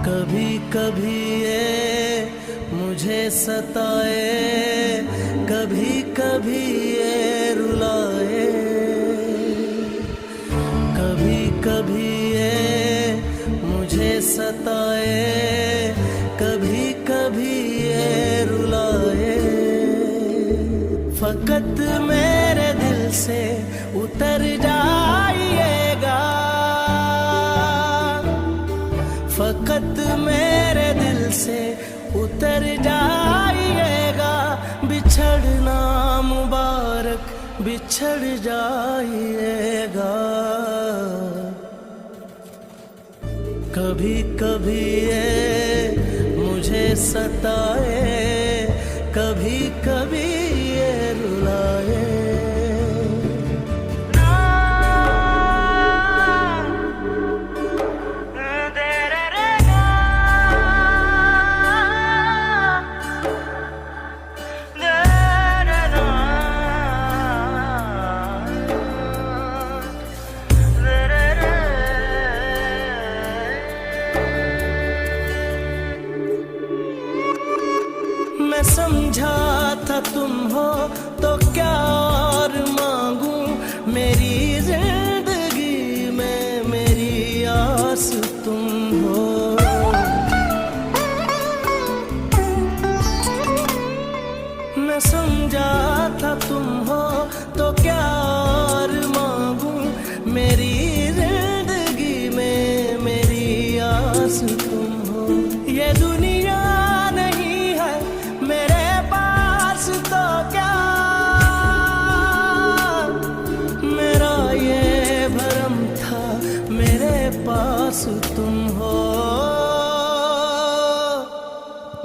कभी कभी ये मुझे सताए, कभी कभी ये रुलाए। कभी कभी ये मुझे सताए, कभी कभी ये रुलाए। फकत मेरे दिल से उतर जाइएगा, फकत मेरे दिल से उतर जाइएगा। बिछड़ना मुबारक बिछड़ जाइएगा। कभी कभी ये मुझे सताए, कभी कभी ये रुलाए। मैं समझा था तुम हो तो क्या और मांगू। मेरी जिंदगी में मेरी आस तुम हो। मैं समझा था तुम हो तो क्या और मांगू। मेरी जिंदगी में मेरी आस तुम हो। ये दुनिया तो क्या मेरा ये भरम था, मेरे पास तुम हो।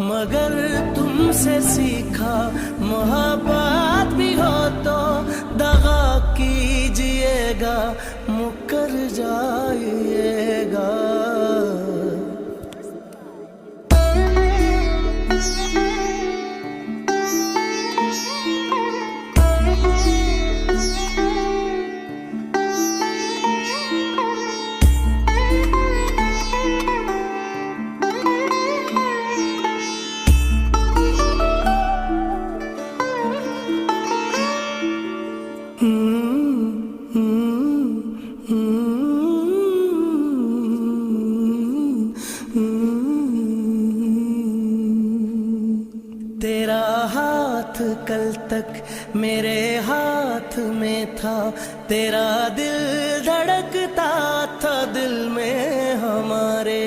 मगर तुमसे सीखा मोहब्बत भी हो तो दगा कीजिएगा, मुकर जाइएगा। तेरा हाथ कल तक मेरे हाथ में था। तेरा दिल धड़कता था दिल में हमारे।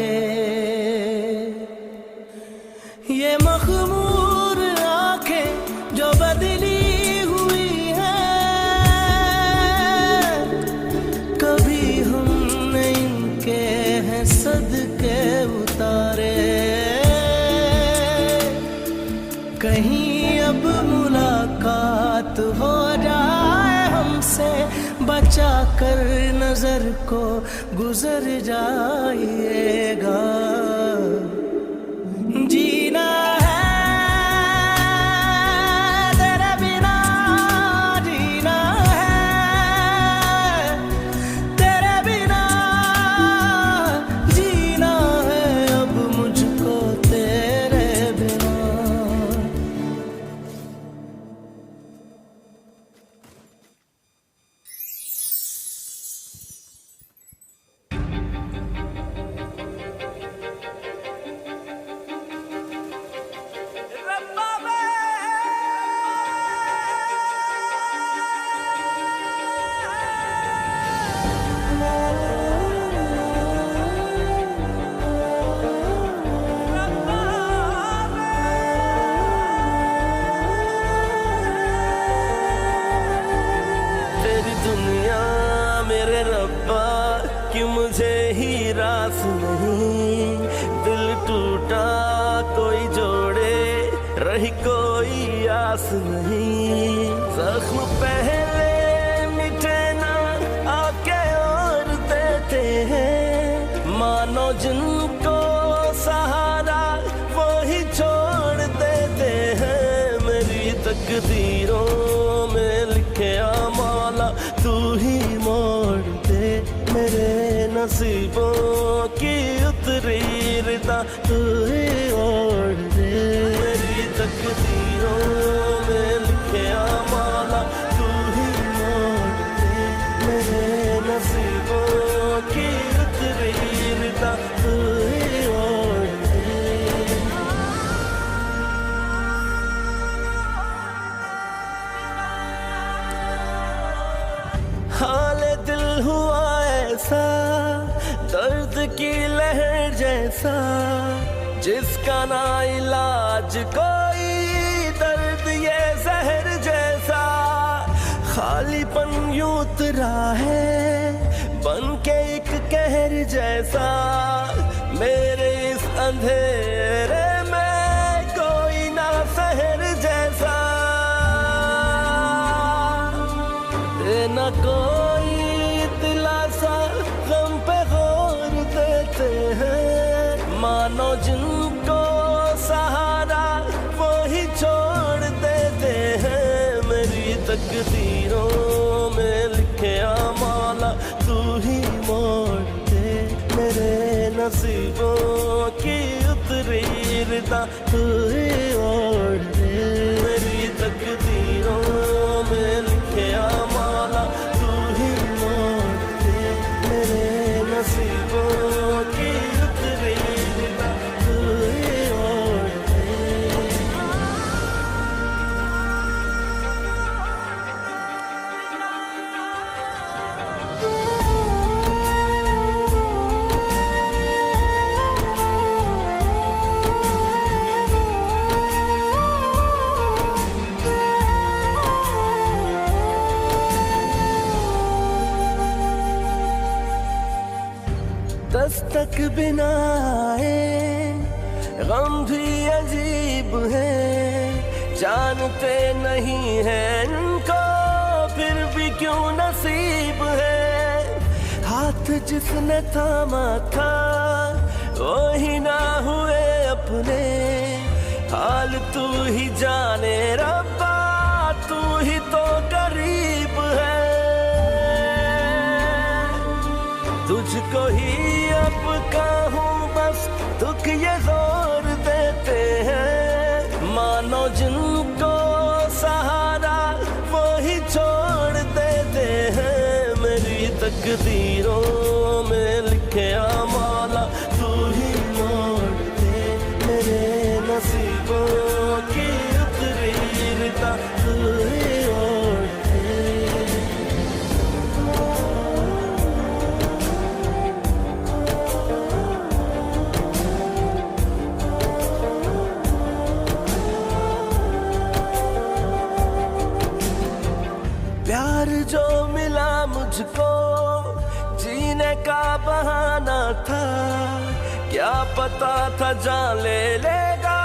ये मखमूर आंखें जो बदली हुई हैं, कभी हमने इनके हैं सदके उतारे। कहीं अब मुलाकात हो जाए हमसे, बचा कर नजर को गुजर जाइएगा। जीना कि मुझे ही रास नहीं, दिल टूटा कोई जोड़े, रही कोई आस नहीं। जख्म पहले मिटे ना आके और देते हैं, मानो जिनको सहारा वो ही छोड़ देते हैं। मेरी तकदीरों में लिखे मौला तू ही मोड़ दे, मेरे नसीबों की उतरी रिदा तू ही ओढ़ दे। मेरी तकदीरों में लिखे मौला तू ही मोड़ दे, मेरे नसीबों की उतरी रिदा तू ही ओढ़ दे। हाले दिल हुआ ऐसा दर्द की लहर जैसा, जिसका ना इलाज कोई, दर्द ये जहर जैसा। खालीपन यूं उतरा है बन के एक कहर जैसा, मेरे इस अंधेरे में कोई ना शहर जैसा। न कोई दिलासा गम पे गौर देते हैं, मानो जिनको सहारा वो ही छोड़ देते हैं। मेरी तकदीरों में लिखे मौला तू ही मोड़ दे, मेरे नसीबों की उतरी रिदा तू ही ओढ़ दे। मेरी तकदीरों में लिखे मौला तू ही मोड़ दे, मेरे नसीबों की उतरी रिदा तू ही ओढ़ दे। दस्तक बिना आए गम भी अजीब है, जानते नहीं हैं इनको फिर भी क्यों नसीब है। हाथ जिसने थामा था वो ही ना हुए अपने, हाल तू ही जाने रब्बा तू ही तो करीब है। तुझको ही अब कहूँ बस दुख ये जोर देते हैं, मानो जिनको सहारा वो ही छोड़ देते हैं। मेरी तकदीरों में लिखे मौला तू ही मोड़ दे, मेरे नसीबों की उतरी रिदा तू ही ओढ़ दे। प्यार जो मिला मुझको जीने का बहाना था, क्या पता था जान ले लेगा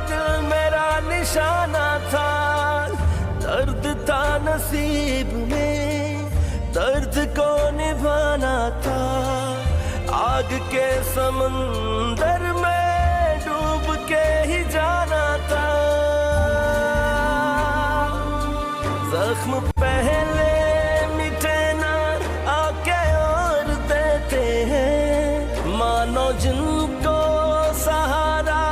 दिल मेरा निशाना था। दर्द था नसीब में दर्द को निभाना था, आग के समंदर में डूब के ही जाना था। जख्म पहले मिटे ना आके और देते हैं, मानो जिनको सहारा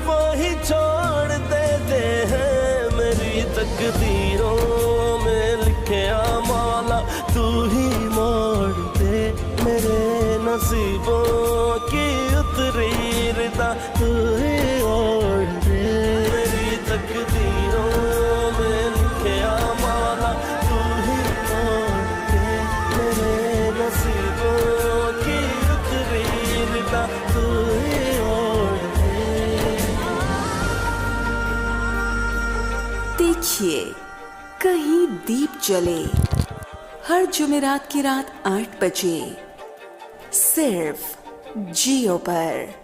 वो ही छोड़ देते हैं। मेरी तकदीरों में लिखे मौला तू ही मोड़ दे, मेरे नसीबों की उतरी रिदा तू ही ओढ़ दे। मेरी तकदीरों में लिखे मौला तू ही मोड़ दे, मेरे नसीबों की उतरी रिदा तू ही ओढ़ दे। देखिए कहीं दीप जले हर जुमेरात की रात 8 बजे सिर्फ जियो पर।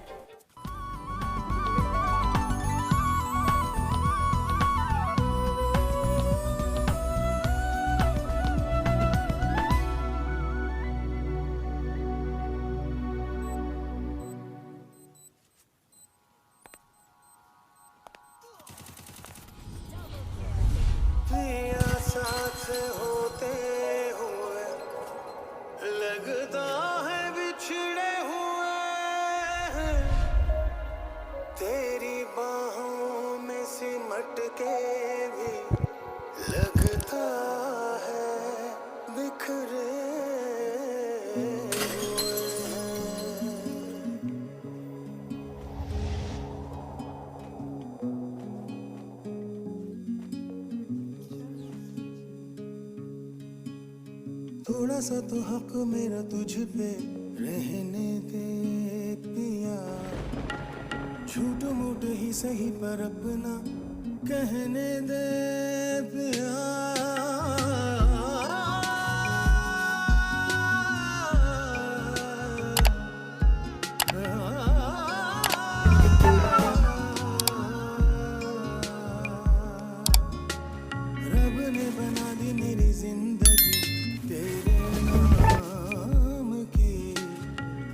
साथ होते हुए लगता है बिछड़े हुए हैं, तेरी बाहों में सिमट के भी लगता है बिखरे थोड़ा सा तो हक मेरा तुझ पे रहने दे पिया, झूठ मूठ ही सही पर अपना कहने दे पिया। रब ने बना दी मेरी जिंदगी तेरे नाम की,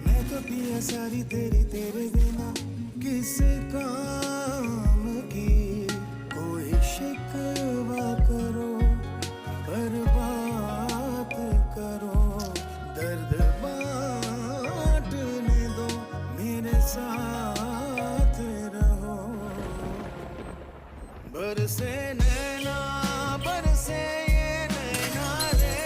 मैं तो पिया सारी तेरी तेरे बिना किस काम की। कोई शिकवा करो पर बात करो, दर्द बांटने दो मेरे साथ रहो। बरसे नैना बरसे ये नैना रे,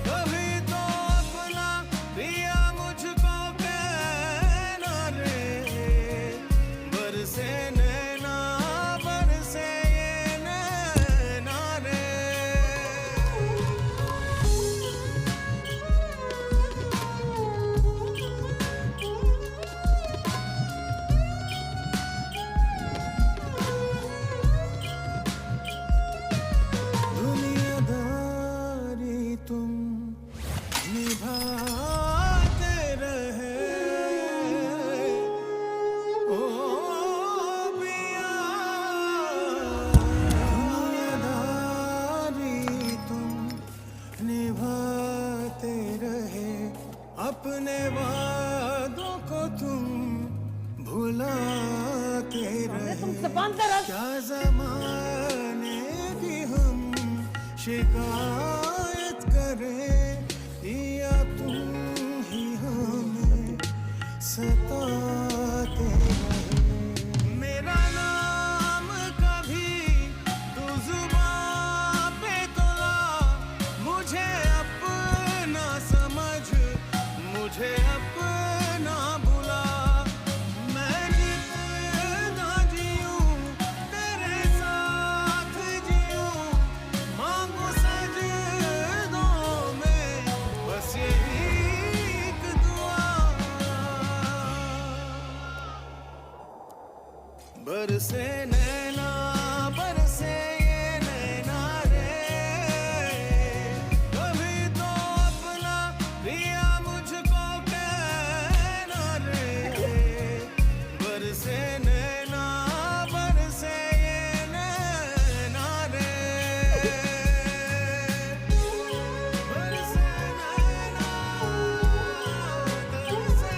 कभी तो अपना पिया मुझको कहना रे। बरसे नैना बरसे ये नैना रे। दुनियादारी तुम निभाते रहे ओ पिया, दुनियादारी तुम निभाते रहे, अपने वादों को तुम भुलाते रहे। क्या ज़माने की हम शिकायत करें या तुम ही हमें सताते रहे। मेरा नाम कभी तू जुबां पे तो ला, मुझे अपना समझ मुझे अपना बुला। मैं जितना जीऊं तेरे साथ जीऊं, मांगू सजदों में बस यही एक दुआ। बरसे नैना बरसे ये नैना रे, कभी तो अपना पिया मुझको कहना रे। बरसे नैना बरसे ये नैना रे। बरसे नैना बरसे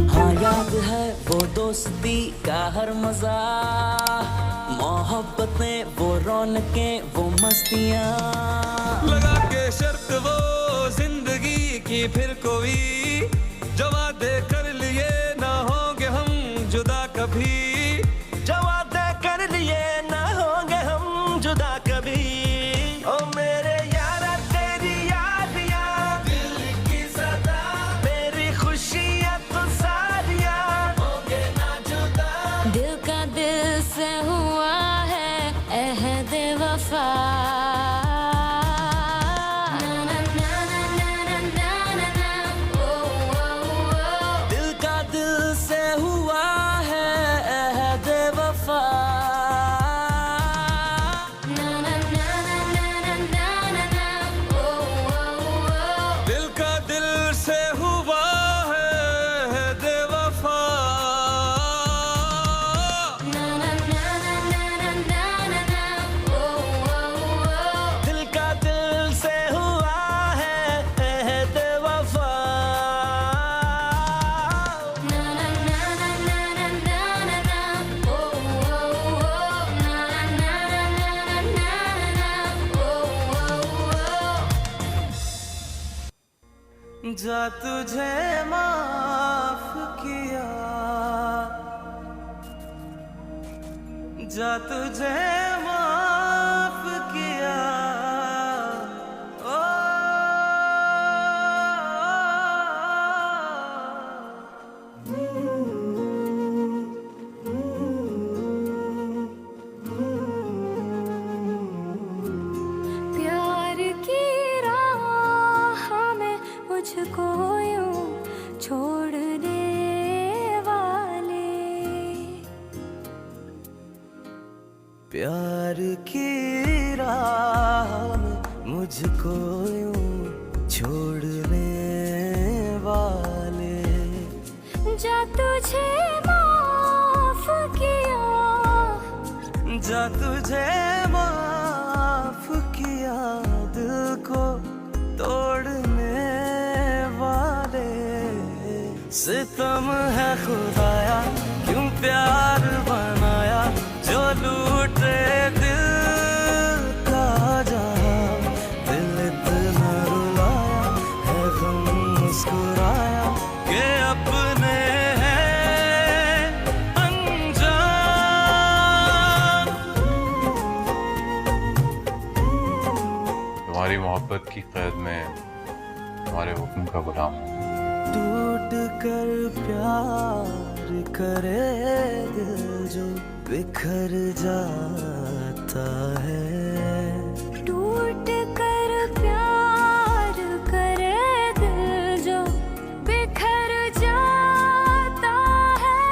हाँ याद है वो दोस्ती का हर मजा, मोहब्बतें वो रौनकें वो मस्तियाँ। लगा के शर्त वो जिंदगी की फिर कोई, जो वादे कर लिए ना होंगे हम जुदा कभी। जो वादे कर लिए ना होंगे हम वफा। ना ना ना ना ना ना ना ना ओ दिल का दिल से हुआ है बेवफा। ना ना ना ना ना ना ना ना ओ दिल का दिल से हुआ है बेवफा। ना ना ना ना ना ना ना ना ओ ना ना ना ना ना ना ओ जा तुझे माफ किया, जा तुझे माफ किया ओ। प्यार की राह में मुझको यूं छोड़ने वाले, प्यार की राह में मुझको यूं छोड़ने वाले। जा तुझे माफ किया, जा तुझे माफ किया दिल को तोड़ने वाले। सितम है खुदाया क्यों प्यार बनाया, जो लूटे दिल का जहां। दिल इतना रुलाया है गम मुस्कुराया कि अपने हैं अनजान। तुम्हारी मोहब्बत की कैद में तुम्हारे हुक्म का गुलाम हूँ। टूट कर प्यार करे दिल जो बिखर जाता है। टूट कर प्यार करे दिल जो बिखर जाता है।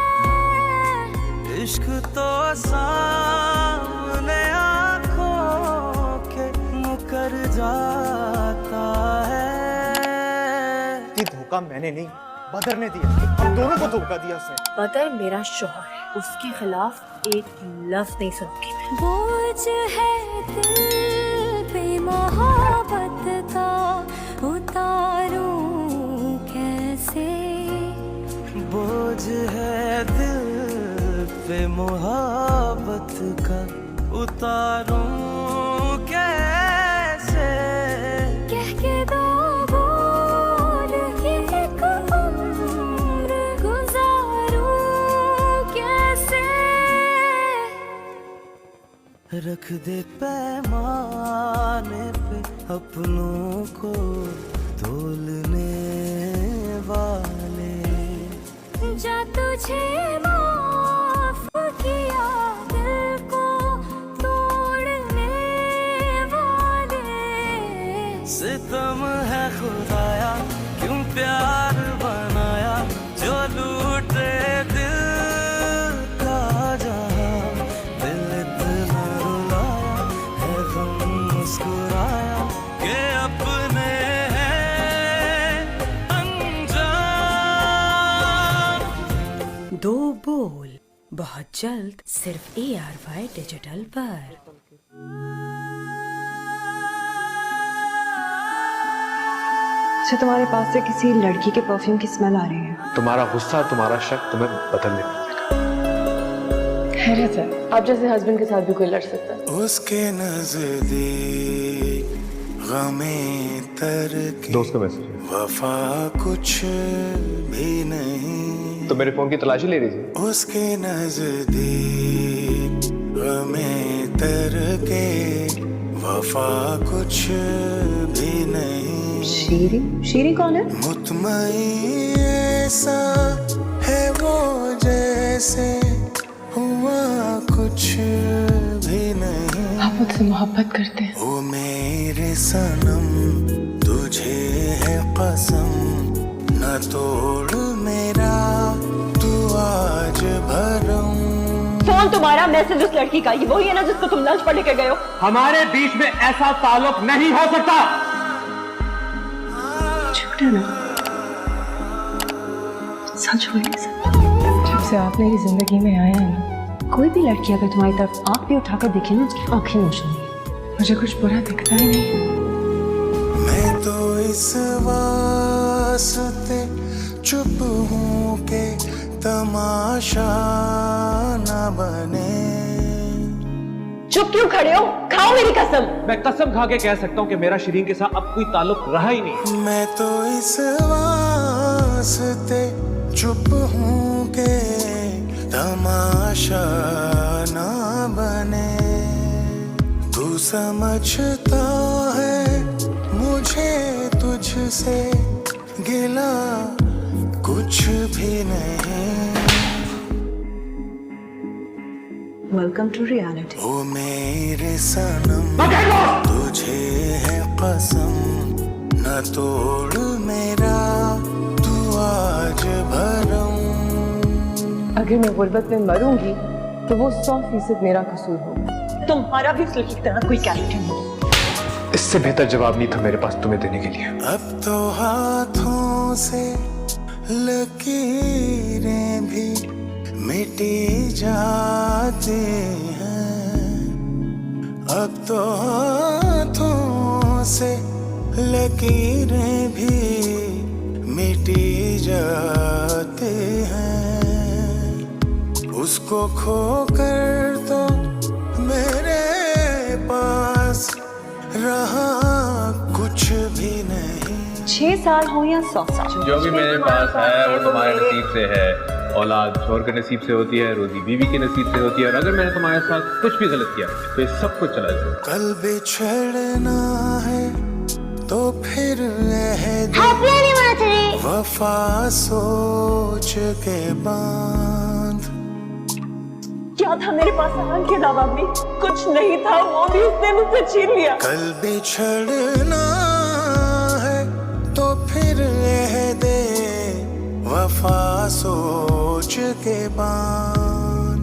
इश्क तो सामने आँखों के मुकर जाता है। ये धोखा मैंने नहीं, बदर ने दिया। हम दोनों को धोखा दिया उसने। बदर मेरा शोहर है, उसके खिलाफ एक लफ्ज नहीं सुनूंगी मैं। बोझ है दिल पे मोहब्बत का, उतारूं कैसे। बोझ है दिल पे मोहब्बत का, उतारूं कैसे। कह के दो बोल के एक उम्र गुजारूं कैसे। रख दे पैमाने पे अपनों को तोलने वाले। जा तुझे माफ किया दिल को तोड़ने वाले। सितम है खुदाया क्यों प्यार बनाया, जो लूटे दिल का जहां। दिल इतना रुलाया है गम मुस्कुराया कि अपने हैं अनजान। दो बोल बहुत जल्द सिर्फ ARY डिजिटल पर। अच्छा, तुम्हारे पास से किसी लड़की के परफ्यूम की स्मेल आ रही है। तुम्हारा गुस्सा, तुम्हारा शक तुम्हें बदलने देगा। हैरत है, आप जैसे हस्बैंड के साथ भी कोई लड़ सकता है। उसके नजदीक गमे तर के दोस्त का मैसेज है। वफा कुछ भी नहीं। तो मेरे फोन की तलाशी ले रही थी। उसके नजदीक गमे तर के वफा कुछ भी नहीं। शीरी? शीरी कौन है? मुतमईन ऐसा है वो जैसे हुआ कुछ भी नहीं। आप मुझसे मोहब्बत करते हैं? ओ मेरे सनम तुझे है कसम, न तोड़ मेरा तू आज भरम। फोन तो तुम्हारा मैसेज उस लड़की का, ये वही है ना जिसको तुम लंच पर लेकर गए हो? हमारे बीच में ऐसा ताल्लुक नहीं हो सकता। झूठा ना, सच हो जब से आप मेरी जिंदगी में आए हैं ना, कोई भी लड़की अगर तुम्हारी तरफ आंख भी उठाकर देखे ना, उसकी आंखें नोचेंगी। मुझे कुछ बुरा दिखता ही नहीं। मैं तो इस वास्ते चुप हूँ के तमाशा न बने। चुप क्यों खड़े हो? खाओ मेरी कसम। मैं कसम खा के कह सकता हूँ कि मेरा शिरीन के साथ अब कोई ताल्लुक रहा ही नहीं। मैं तो इस वास्ते चुप हूँ के तमाशा न बने। तू समझता है मुझे तुझसे गिला कुछ भी नहीं। Welcome to reality. ओ मेरे सनम तुझे है कसम, न तोड़ मेरा तू आज भरम। अगर मैं गुर्बत में मरूंगी तो वो 100% मेरा कसूर होगा। तुम्हारा भी उस लड़की की तरह कोई कैरेक्टर नहीं। इससे बेहतर जवाब नहीं था मेरे पास तुम्हें देने के लिए। अब तो हाथों से लकीरें भी मिटी जाती हैं। अब तो हाथों से लकीरें भी मिटी जाती हैं। उसको खोकर तो मेरे पास रहा कुछ भी नहीं। 6 साल हो या 100 साल, जो भी मेरे पास है वो तुम्हारे नसीब से है। औलाद शोहर के नसीब से होती है, रोजी बीवी के नसीब से होती है, और अगर मैंने तुम्हारे साथ कुछ भी गलत किया तो ये सब कुछ चला जाए। कल बिछड़ना है तो फिर वफा सोच के बांध। क्या था मेरे पास सवाल के अलावा भी? कुछ नहीं था, वो भी उसने मुझसे छीन लिया। कल बिछड़ना है तो फिर दे वफा सोच के बांध।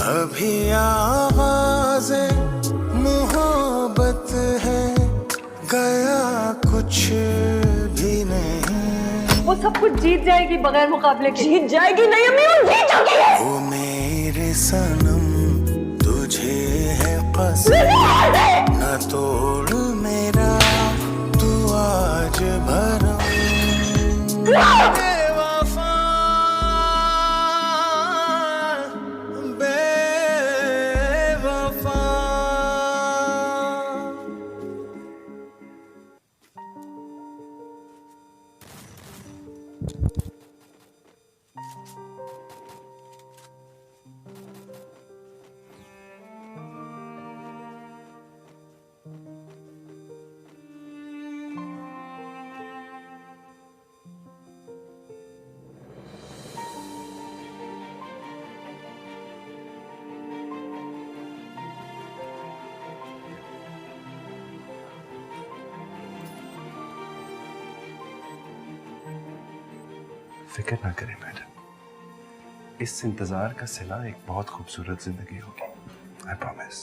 अभी आवाज़े मोहब्बत है, गया कुछ भी नहीं। वो सब कुछ जीत जाएगी बगैर मुकाबले के। जीत जाएगी नहीं अम्मी, वो जीत चुकी है। ओ मेरे सनम तुझे है कसम, न तोड़ मेरा तू आज भरम। बेवफा बेवफा। फिक्र ना करें मैडम, इस इंतजार का सिला एक बहुत खूबसूरत जिंदगी होगी। I promise.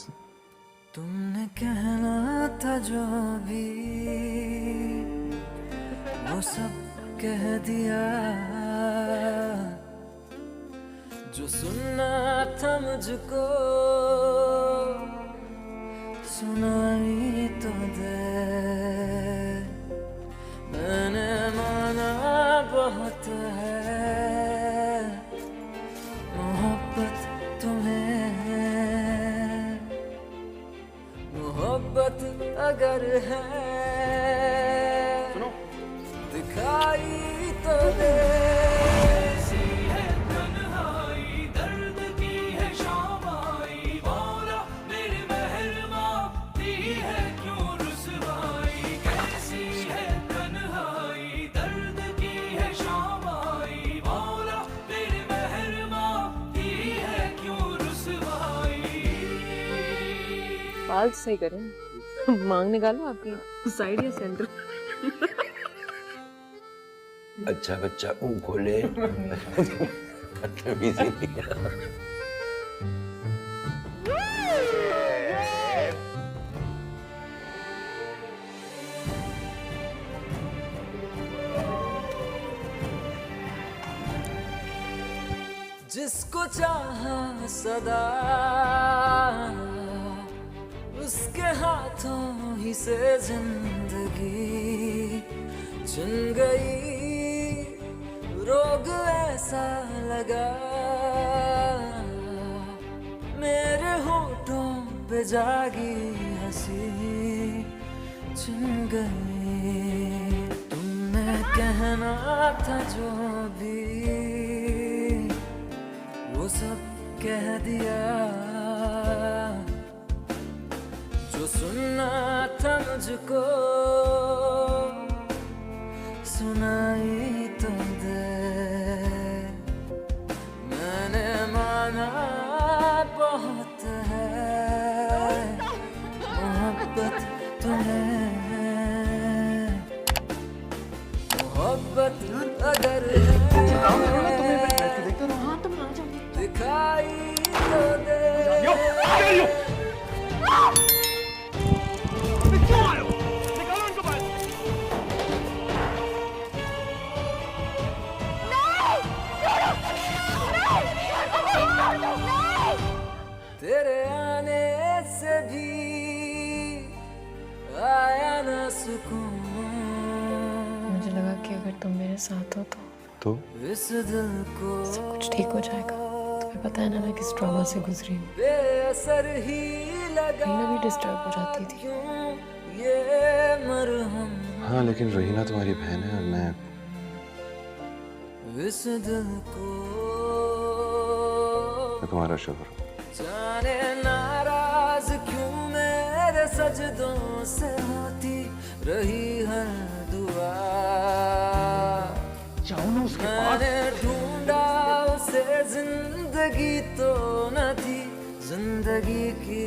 तुमने कहना था जो भी वो सब कह दिया, जो सुनना था मुझको सुनाई तो दे। मैंने माना बहुत है मोहब्बत तुम्हें, मोहब्बत अगर है दिखाई तो दे। बाल सही करें, मांग निकालो आपकी साइड या सेंटर। अच्छा बच्चा मुंह खोले। जिसको चाहा सदा उसके हाथों ही से जिंदगी चुन गई। रोग ऐसा लगा मेरे होठों पे जागी हंसी चुन गई। तुमने कहना था जो भी वो सब कह दिया, जो सुनना था मुझको सुनाई तो दे। मैंने माना बहुत है मोहब्बत तुम्हें, मोहब्बत अगर दिखाई तो दे। तेरे आने से भी आया ना सुकून। मुझे लगा कि अगर तुम मेरे साथ हो तो इस दिल को सब कुछ ठीक हो जाएगा। तुम्हें पता है ना मैं किस ट्रॉमा से गुजरी हूँ। बेअसर ही लगा रहीना भी डिस्टर्ब हो जाती थी। ये मरहम हाँ, लेकिन रहीना तुम्हारी बहन है और मैं इस दिल को तुम्हारा शोहर हूँ। जाने नाराज क्यों मेरे सजदों से होती रही हर दुआ। मैंने ढूंढा उसे जिंदगी तो न थी जिंदगी की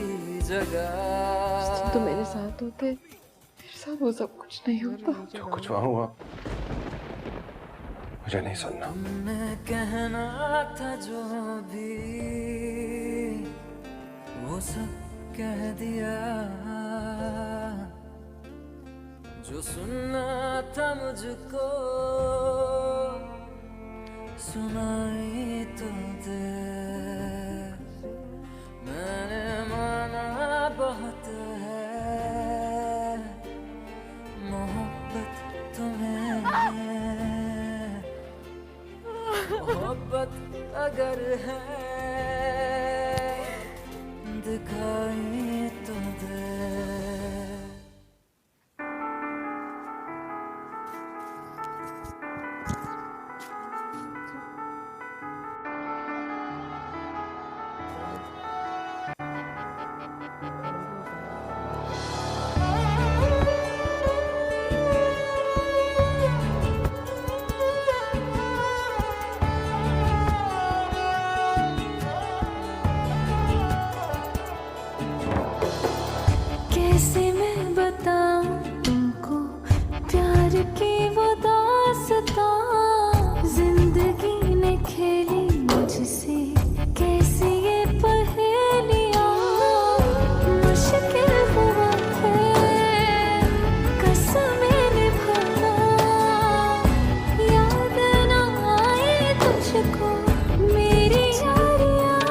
जगह। तो मेरे साथ होते, मेरे साथ वो सब कुछ नहीं होता। जो कुछ वहाँ हुआ मुझे नहीं सुनना। तुमने कहना था जो भी वो सब कह दिया, जो सुनना था मुझको सुनाई तो दे। मैंने माना बहुत है मोहब्बत तुम्हें, मोहब्बत अगर है दिखाई तो दे। कैसे मैं बताऊं तुमको प्यार की वो दास्तां। जिंदगी ने खेली मुझसे कैसी ये पहेलियां। मुश्किल हुआ है कसमें निभाना, याद ना आए तुझको मेरी यारियां।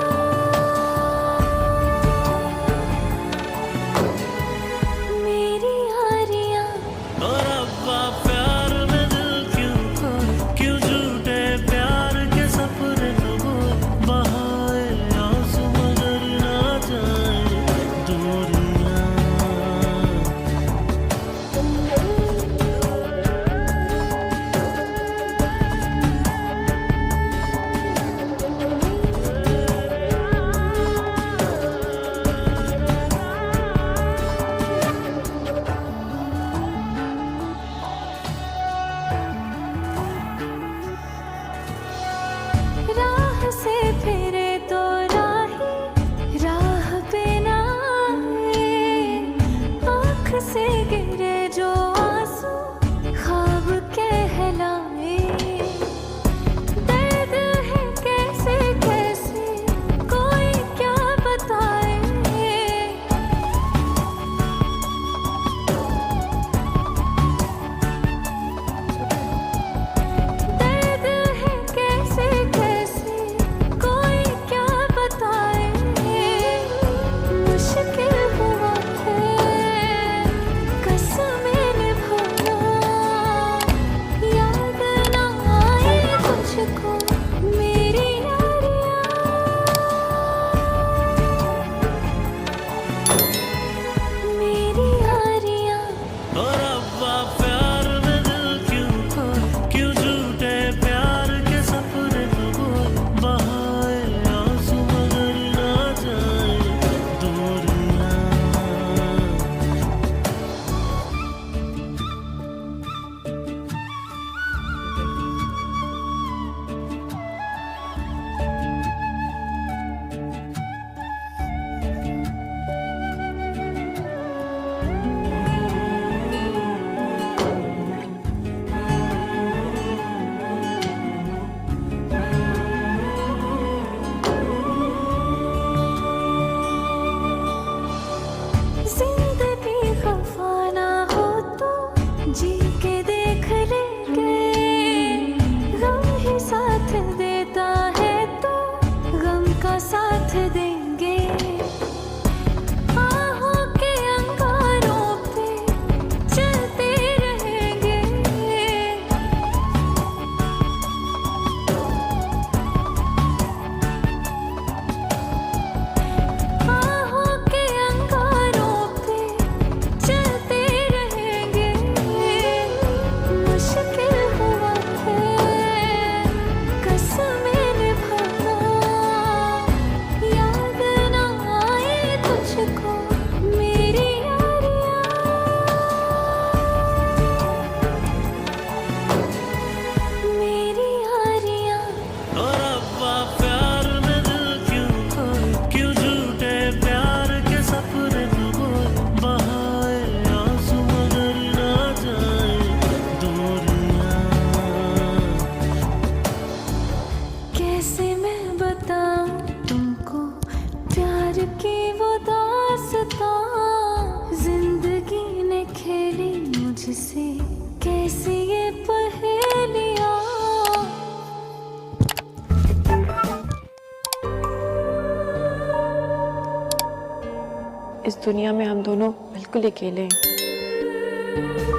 इस दुनिया में हम दोनों बिल्कुल अकेले हैं।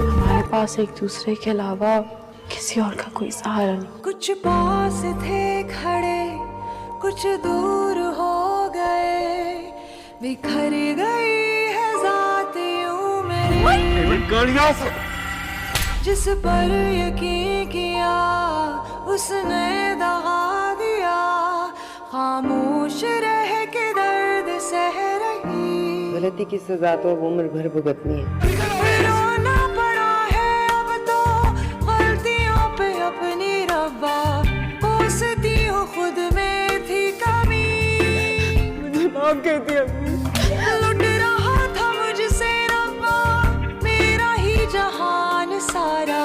हमारे पास एक दूसरे के अलावा किसी और का कोई सहारा नहीं। कुछ पास थे खड़े, कुछ दूर हो गए, बिखर गई है ज़ात यूं मेरी। जिस पर यकीन किया उसने दगा दिया, खामोश रह के दर्द सह रही। गलती की सजा तो अब उम्र भर भुगतनी है। रोना पड़ा है अब तो गलतियों पे अपनी रब्बा, कोसती हूँ खुद में थी कमी। मुझे माफ कर दिया। लुट रहा था मुझसे रब्बा मेरा ही जहान सारा,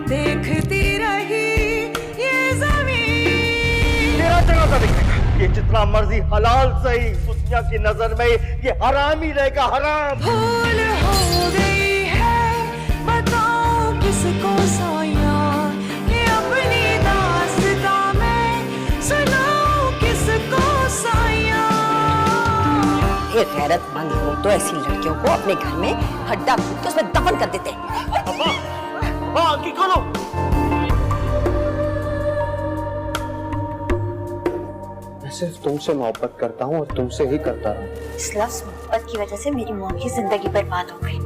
देखती रही ये ज़मीन। तेरा जगह का दिखेगा, ये जितना मर्जी हलाल सही, दुनिया की नजर में ये हराम ही रहेगा, हराम। भूल हो गई है, बताओ किसको साया, ये अपनी दास्तां में सुनाओ किसको साया। ये गैरतमंद लोग तो ऐसी लड़कियों को अपने घर में हड्डा कूद के उसमें दफन कर देते हैं। की करो। मैं सिर्फ तुमसे मोहब्बत करता हूँ और तुमसे ही करता रहा। इस लफ्ज़ मोहब्बत की वजह से मेरी मौत की जिंदगी बर्बाद हो गई।